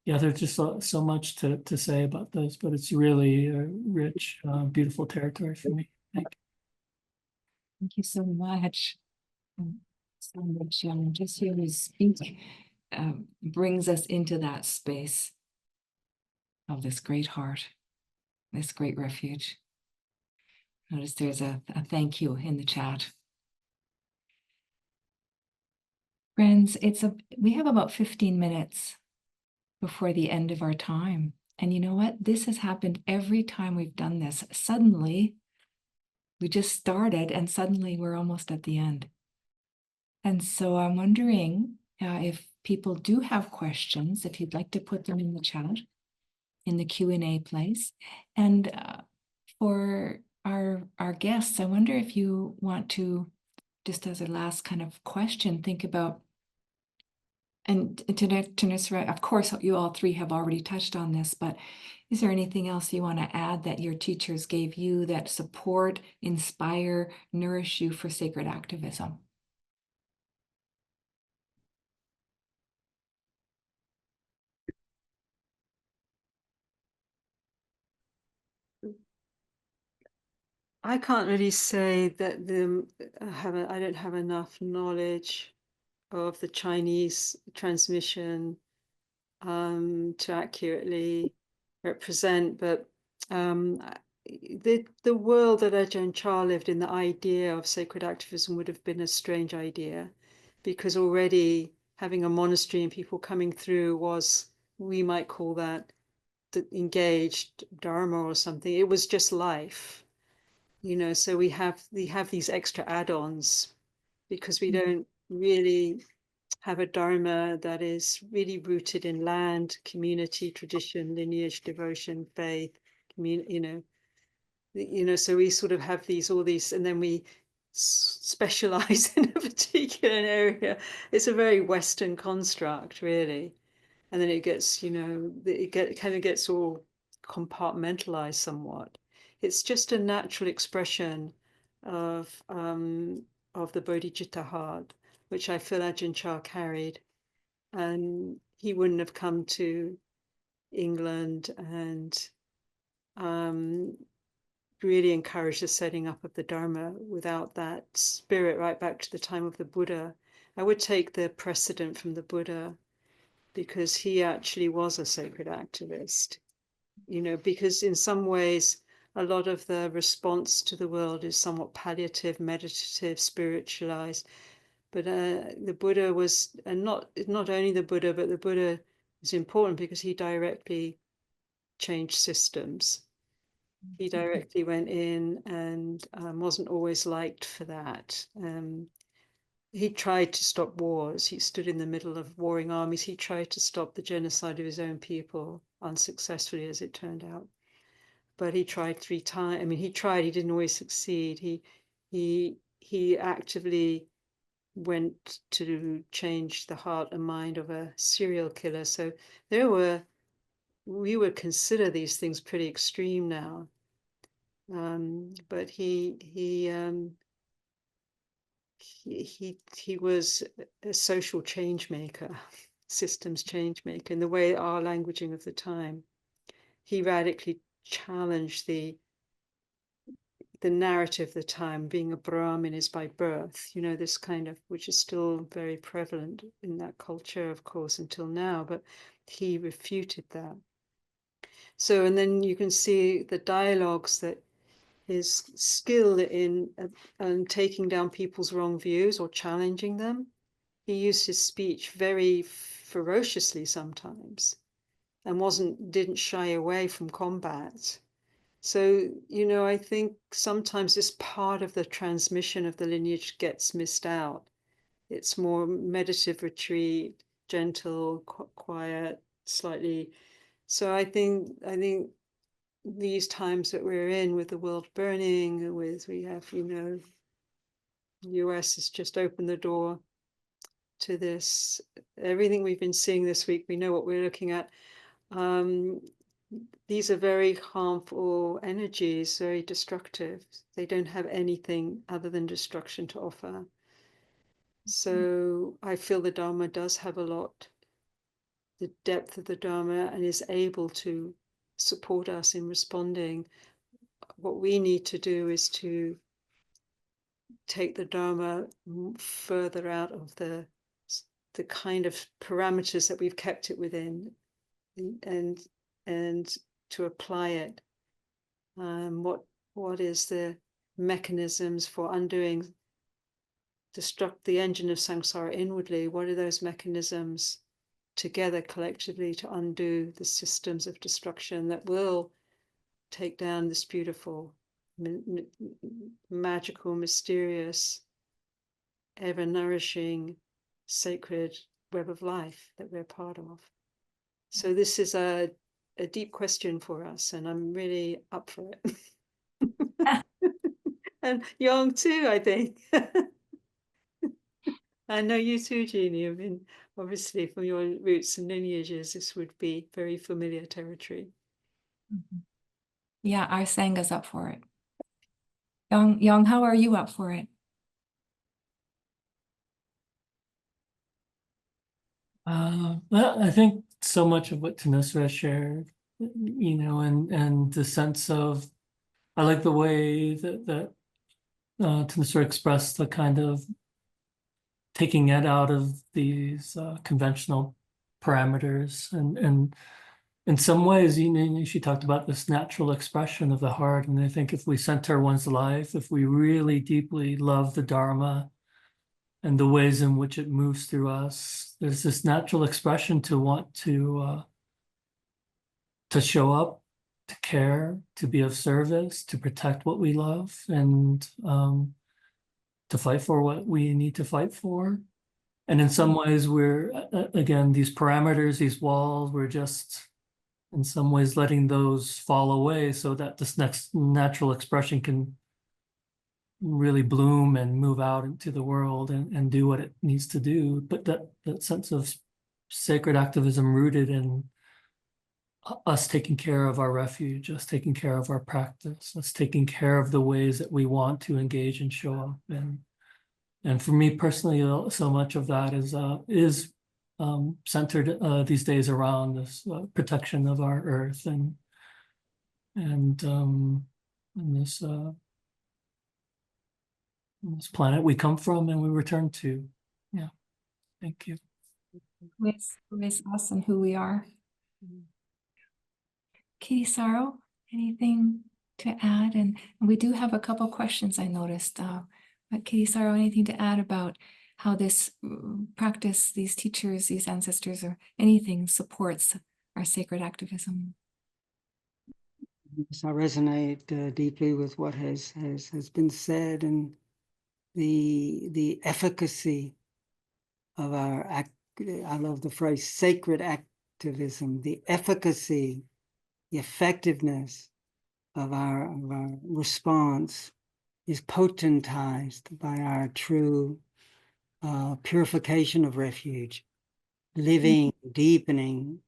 Speaker 5: yeah, there's just so much to say about this, but it's really a rich, beautiful territory for me. Thank you.
Speaker 1: Thank you so much. So much, Yong. Just hearing you speak brings us into that space of this great heart, this great refuge. Notice there's a thank you in the chat. Friends, we have about 15 minutes before the end of our time. And you know what? This has happened every time we've done this. Suddenly, we just started and suddenly we're almost at the end. And so I'm wondering if people do have questions, if you'd like to put them in the chat, in the Q&A place. And for our guests, I wonder if you want to, just as a last kind of question, think about, and Thanissara, of course, you all three have already touched on this, but is there anything else you want to add that your teachers gave you that support, inspire, nourish you for sacred activism?
Speaker 7: I can't really say that I don't have enough knowledge of the Chinese transmission to accurately represent, but the world that Ajahn Chah lived in, the idea of sacred activism would have been a strange idea, because already having a monastery and people coming through was, we might call that the engaged Dharma or something. It was just life, you know. So we have these extra add-ons because we don't really have a Dharma that is really rooted in land, community, tradition, lineage, devotion, faith, so we sort of have all these, and then we specialize in a particular area. It's a very Western construct, really. And then it gets, kind of gets all compartmentalized somewhat. It's just a natural expression of the Bodhicitta heart, which I feel Ajahn Chah carried. And he wouldn't have come to England and really encouraged the setting up of the Dharma without that spirit right back to the time of the Buddha. I would take the precedent from the Buddha, because he actually was a sacred activist, because in some ways, a lot of the response to the world is somewhat palliative, meditative, spiritualized. But the Buddha was, and not only the Buddha, but the Buddha is important because he directly changed systems. He directly went in and wasn't always liked for that. He tried to stop wars. He stood in the middle of warring armies. He tried to stop the genocide of his own people, unsuccessfully, as it turned out. But he tried 3 times. I mean, he tried. He didn't always succeed. He actively went to change the heart and mind of a serial killer. So we would consider these things pretty extreme now. But he was a social change maker, systems change maker in the way our languaging of the time. He radically challenged the narrative of the time. Being a Brahmin is by birth, this kind of, which is still very prevalent in that culture, of course, until now, but he refuted that. So, and then you can see the dialogues that his skill in taking down people's wrong views or challenging them. He used his speech very ferociously sometimes and didn't shy away from combat. So, I think sometimes this part of the transmission of the lineage gets missed out. It's more meditative retreat, gentle, quiet, slightly. So I think these times that we're in, with the world burning, we have, the US has just opened the door to this. Everything we've been seeing this week, we know what we're looking at. These are very harmful energies, very destructive. They don't have anything other than destruction to offer. So I feel the Dharma does have a lot, the depth of the Dharma, and is able to support us in responding. What we need to do is to take the Dharma further out of the kind of parameters that we've kept it within, and to apply it. What is the mechanisms for undoing, destruct the engine of samsara inwardly? What are those mechanisms together collectively to undo the systems of destruction that will take down this beautiful, magical, mysterious, ever nourishing, sacred web of life that we're part of? So this is a deep question for us, and I'm really up for it. And Yong too, I think. I know you too, Jeannie. I mean, obviously from your roots and lineages, this would be very familiar territory.
Speaker 1: Yeah, our Sangha's up for it. Yong, how are you up for it?
Speaker 5: Well, I think so much of what Thanissara shared, and the sense of, I like the way that Thanissara expressed the kind of taking it out of these conventional parameters, and in some ways, she talked about this natural expression of the heart. And I think if we center one's life, if we really deeply love the Dharma, the ways in which it moves through us. There's this natural expression to want to show up, to care, to be of service, to protect what we love, and to fight for what we need to fight for. And in some ways, we're, again, these parameters, these walls, we're just in some ways letting those fall away so that this next natural expression can really bloom and move out into the world and do what it needs to do. But that sense of sacred activism rooted in us taking care of our refuge, us taking care of our practice, us taking care of the ways that we want to engage and show up. And for me personally, so much of that is centered these days around this protection of our earth and this planet we come from and we return to. Yeah, thank you.
Speaker 1: With us and who we are. Kittisaro, anything to add? And we do have a couple questions I noticed. But Kittisaro, anything to add about how this practice, these teachers, these ancestors, or anything supports our sacred activism?
Speaker 6: Yes, I resonate deeply with what has been said, and the efficacy of our I love the phrase sacred activism, the efficacy, the effectiveness of our response is potentized by our true purification of refuge, living, deepening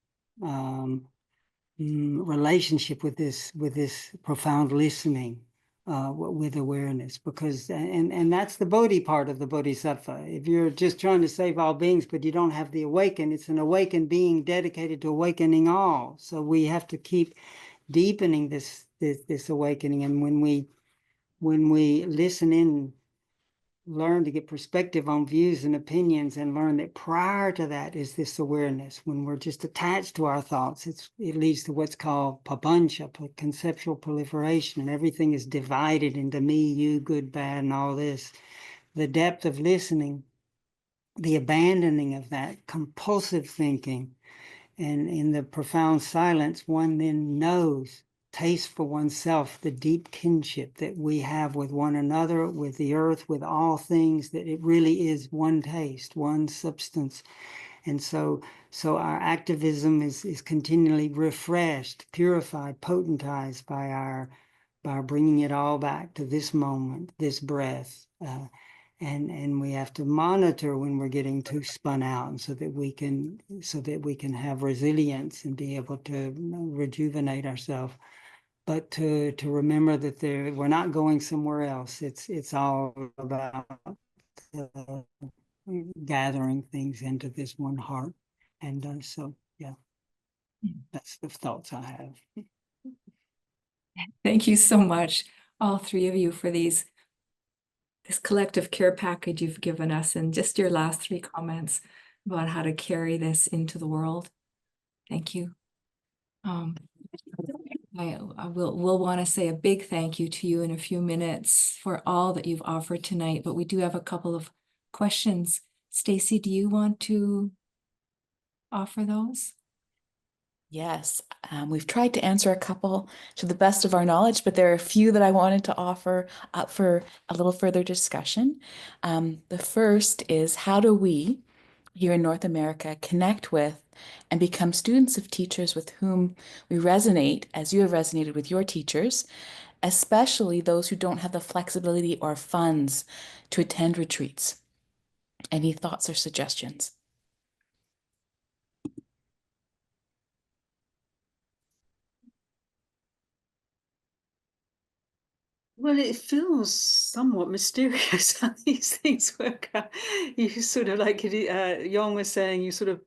Speaker 6: relationship with this profound listening with awareness, because and that's the Bodhi part of the Bodhisattva. If you're just trying to save all beings but you don't have the awaken, it's an awakened being dedicated to awakening all. So we have to keep deepening this awakening, and when we listen in, learn to get perspective on views and opinions, and learn that prior to that is this awareness. When we're just attached to our thoughts, it leads to what's called papancha, conceptual proliferation, and everything is divided into me, you, good, bad, and all this. The depth of listening, the abandoning of that compulsive thinking, and in the profound silence, one then knows, tastes for oneself the deep kinship that we have with one another, with the earth, with all things, that it really is one taste, one substance. And so our activism is continually refreshed, purified, potentized by bringing it all back to this moment, this breath. And we have to monitor when we're getting too spun out, and so that we can have resilience and be able to rejuvenate ourselves. But to remember that we're not going somewhere else. It's all about gathering things into this one heart. And so, yeah, that's the thoughts I have.
Speaker 1: Thank you so much, all three of you, for this collective care package you've given us, and just your last three comments about how to carry this into the world. Thank you. We'll want to say a big thank you to you in a few minutes for all that you've offered tonight, but we do have a couple of questions. Stacy, do you want to offer those?
Speaker 15: Yes, we've tried to answer a couple to the best of our knowledge, but there are a few that I wanted to offer up for a little further discussion. The first is, how do we here in North America connect with and become students of teachers with whom we resonate, as you have resonated with your teachers, especially those who don't have the flexibility or funds to attend retreats? Any thoughts or suggestions?
Speaker 7: Well, it feels somewhat mysterious how these things work out. You sort of, like Yong was saying, you sort of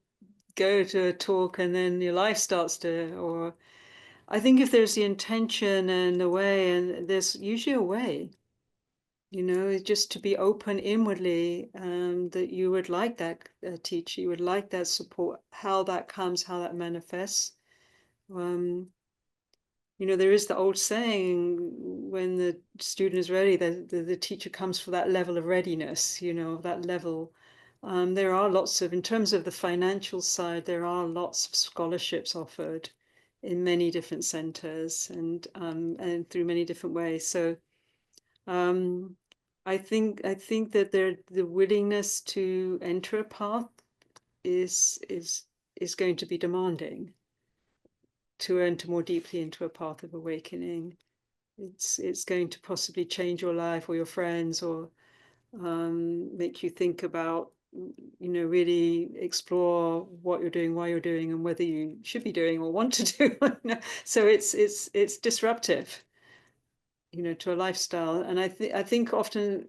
Speaker 7: go to a talk and then your life starts to, or I think if there's the intention and the way, and there's usually a way, just to be open inwardly, that you would like that teacher, you would like that support, how that comes, how that manifests. there is the old saying, when the student is ready, the teacher comes for that level of readiness, that level. There are lots of, in terms of the financial side, there are lots of scholarships offered in many different centers and through many different ways. So I think that the willingness to enter a path is going to be demanding. To enter more deeply into a path of awakening, it's going to possibly change your life or your friends, or make you think about, really explore what you're doing, why you're doing, and whether you should be doing or want to do. So it's disruptive, to a lifestyle. And I think often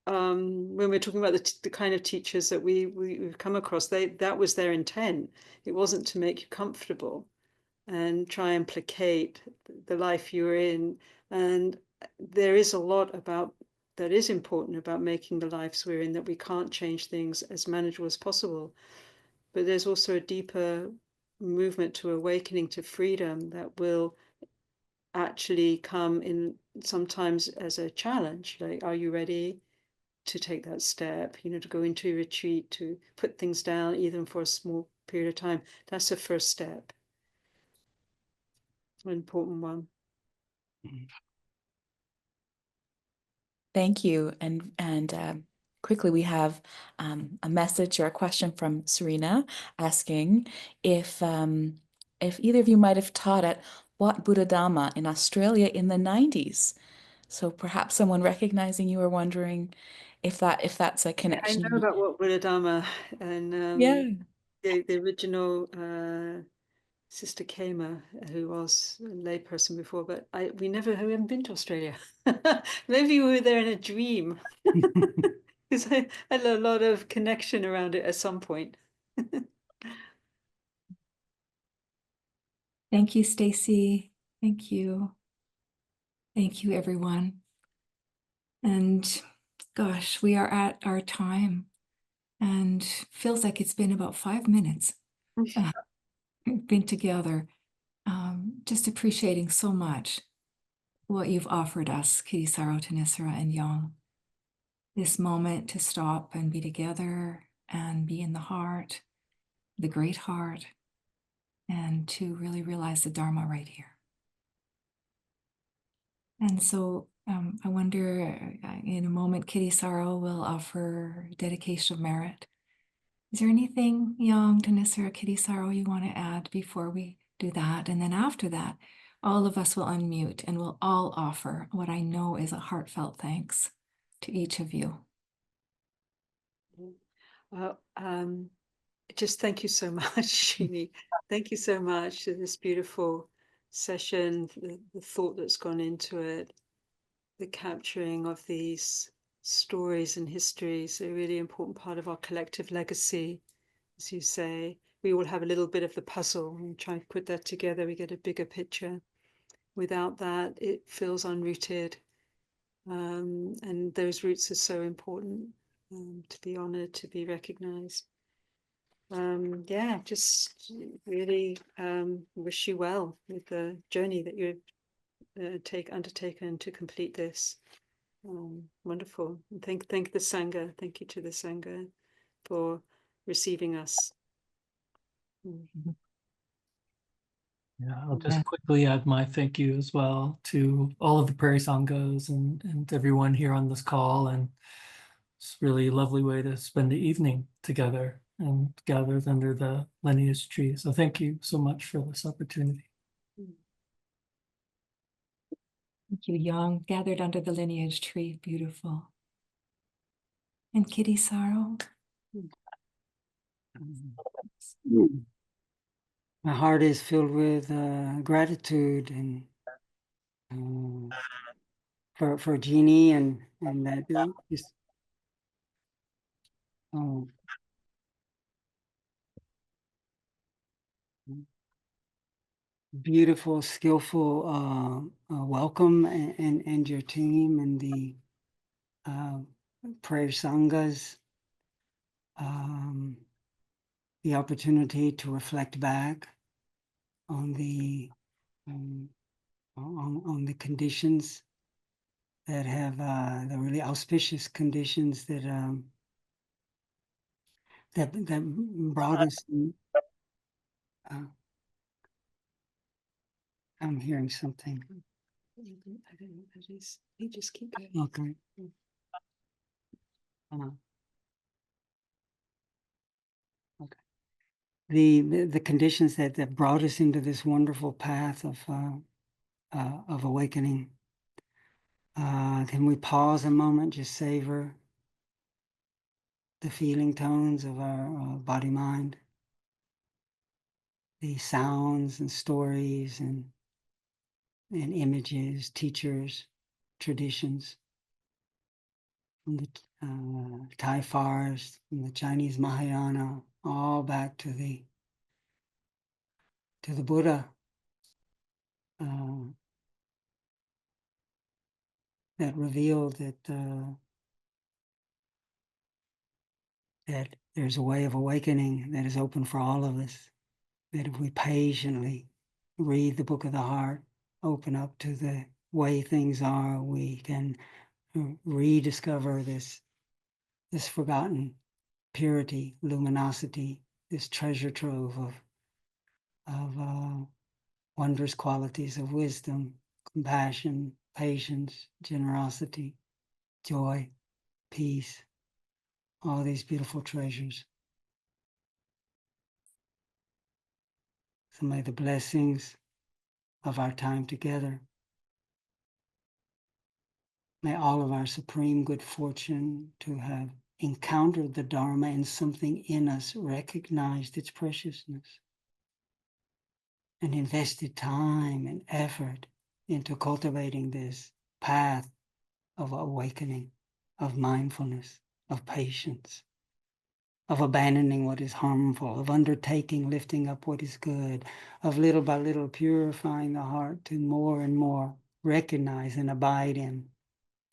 Speaker 7: when we're talking about the kind of teachers that we've come across, that was their intent. It wasn't to make you comfortable and try and placate the life you're in. And there is a lot that is important about making the lives we're in, that we can't change things as manageable as possible. But there's also a deeper movement to awakening to freedom that will actually come in sometimes as a challenge. Like, are you ready to take that step, to go into a retreat, to put things down, even for a small period of time? That's the first step. An important one.
Speaker 15: Thank you. And quickly, we have a message or a question from Serena asking if either of you might have taught at Wat Buddha Dhamma in Australia in the 90s. So perhaps someone recognizing you or wondering if that's a connection.
Speaker 7: I know about Wat Buddha Dhamma, and
Speaker 15: yeah,
Speaker 7: the original Sister Kema, who was a layperson before, but we haven't been to Australia. Maybe we were there in a dream, because I had a lot of connection around it at some point.
Speaker 1: Thank you, Stacy. Thank you. Thank you, everyone. And gosh, we are at our time, and feels like it's been about 5 minutes. We've been together, just appreciating so much what you've offered us, Kittisaro, Thanissara, and Yong. This moment to stop and be together and be in the heart, the great heart, and to really realize the Dharma right here. And so I wonder, in a moment, Kittisaro will offer dedication of merit. Is there anything, Yong, Thanissara, Kittisaro, you want to add before we do that? And then after that, all of us will unmute and we'll all offer what I know is a heartfelt thanks to each of you.
Speaker 7: Well, just thank you so much, Shini. Thank you so much for this beautiful session, the thought that's gone into it, the capturing of these stories and histories, a really important part of our collective legacy. As you say, we all have a little bit of the puzzle, and try to put that together, we get a bigger picture. Without that, it feels unrooted. And those roots are so important, to be honored, to be recognized. Yeah, just really wish you well with the journey that you've undertaken to complete this. Wonderful. And thank the Sangha. Thank you to the Sangha for receiving us.
Speaker 5: Yeah, I'll just quickly add my thank you as well to all of the Prairie Sanghas and everyone here on this call. And it's really a lovely way to spend the evening together and gathered under the Lineage tree. So thank you so much for this opportunity.
Speaker 1: Thank you, Yong, gathered under the Lineage tree. Beautiful. And Kittisaro.
Speaker 6: My heart is filled with gratitude and for Jeannie and that just beautiful, skillful welcome, and your team and the prayer sanghas. The opportunity to reflect back on the on the conditions that have the really auspicious conditions that that brought us. I'm hearing something.
Speaker 15: They just keep going.
Speaker 6: Okay. Okay. The conditions that brought us into this wonderful path of awakening. Can we pause a moment, just savor the feeling tones of our body mind, the sounds and stories and images, teachers, traditions from the Thai forest, from the Chinese Mahayana, all back to the Buddha. That revealed that that there's a way of awakening that is open for all of us. That if we patiently read the book of the heart, open up to the way things are, we can rediscover this forgotten purity, luminosity, this treasure trove of wondrous qualities of wisdom, compassion, patience, generosity, joy, peace, all these beautiful treasures. So may the blessings of our time together, may all of our supreme good fortune to have encountered the Dharma and something in us recognized its preciousness and invested time and effort into cultivating this path of awakening, of mindfulness, of patience, of abandoning what is harmful, of undertaking, lifting up what is good, of little by little purifying the heart to more and more recognize and abide in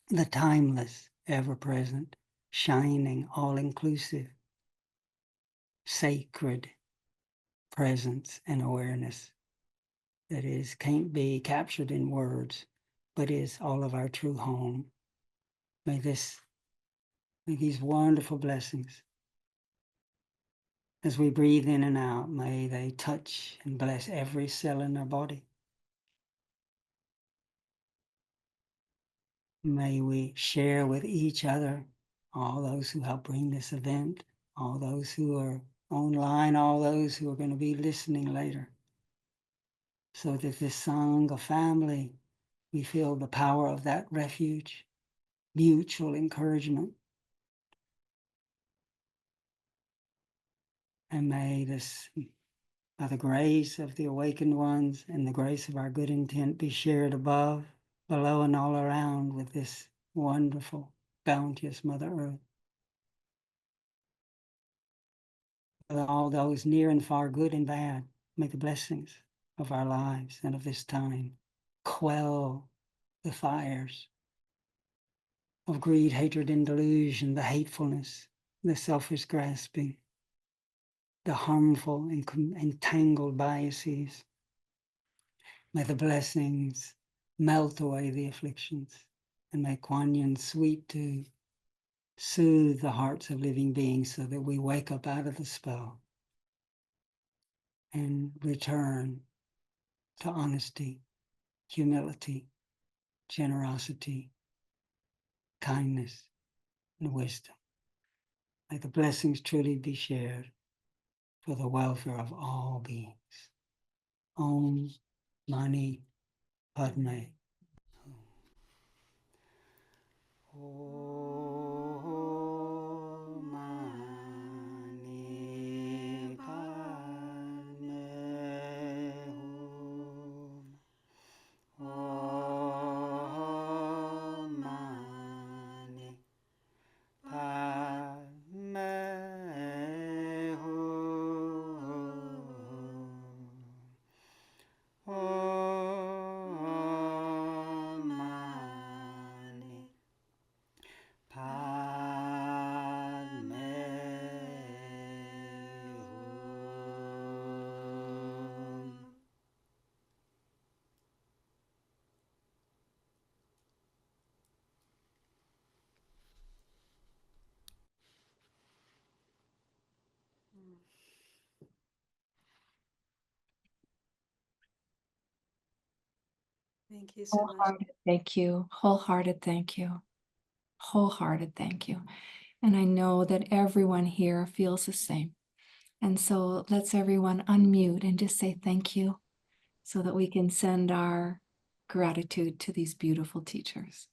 Speaker 6: the timeless, ever-present, shining, all-inclusive, sacred presence and awareness that can't be captured in words, but is all of our true home. May these wonderful blessings, as we breathe in and out, may they touch and bless every cell in our body. May we share with each other, all those who help bring this event, all those who are online, all those who are going to be listening later, so that this Sangha family, we feel the power of that refuge, mutual encouragement. And may this, by the grace of the awakened ones and the grace of our good intent, be shared above, below, and all around with this wonderful, bounteous Mother Earth. For all those near and far, good and bad, may the blessings of our lives and of this time quell the fires of greed, hatred, and delusion, the hatefulness, the selfish grasping, the harmful and entangled biases. May the blessings melt away the afflictions, and may Kuan Yin sweep to soothe the hearts of living beings so that we wake up out of the spell and return to honesty, humility, generosity, kindness, and wisdom. May the blessings truly be shared for the welfare of all beings. Om Mani Padme. Om Mani Padme Hum. Om Mani Padme Hum. Om Mani
Speaker 7: Thank you so much.
Speaker 1: Wholehearted thank you. Wholehearted thank you. Wholehearted thank you. And I know that everyone here feels the same. And so let's everyone unmute and just say thank you so that we can send our gratitude to these beautiful teachers.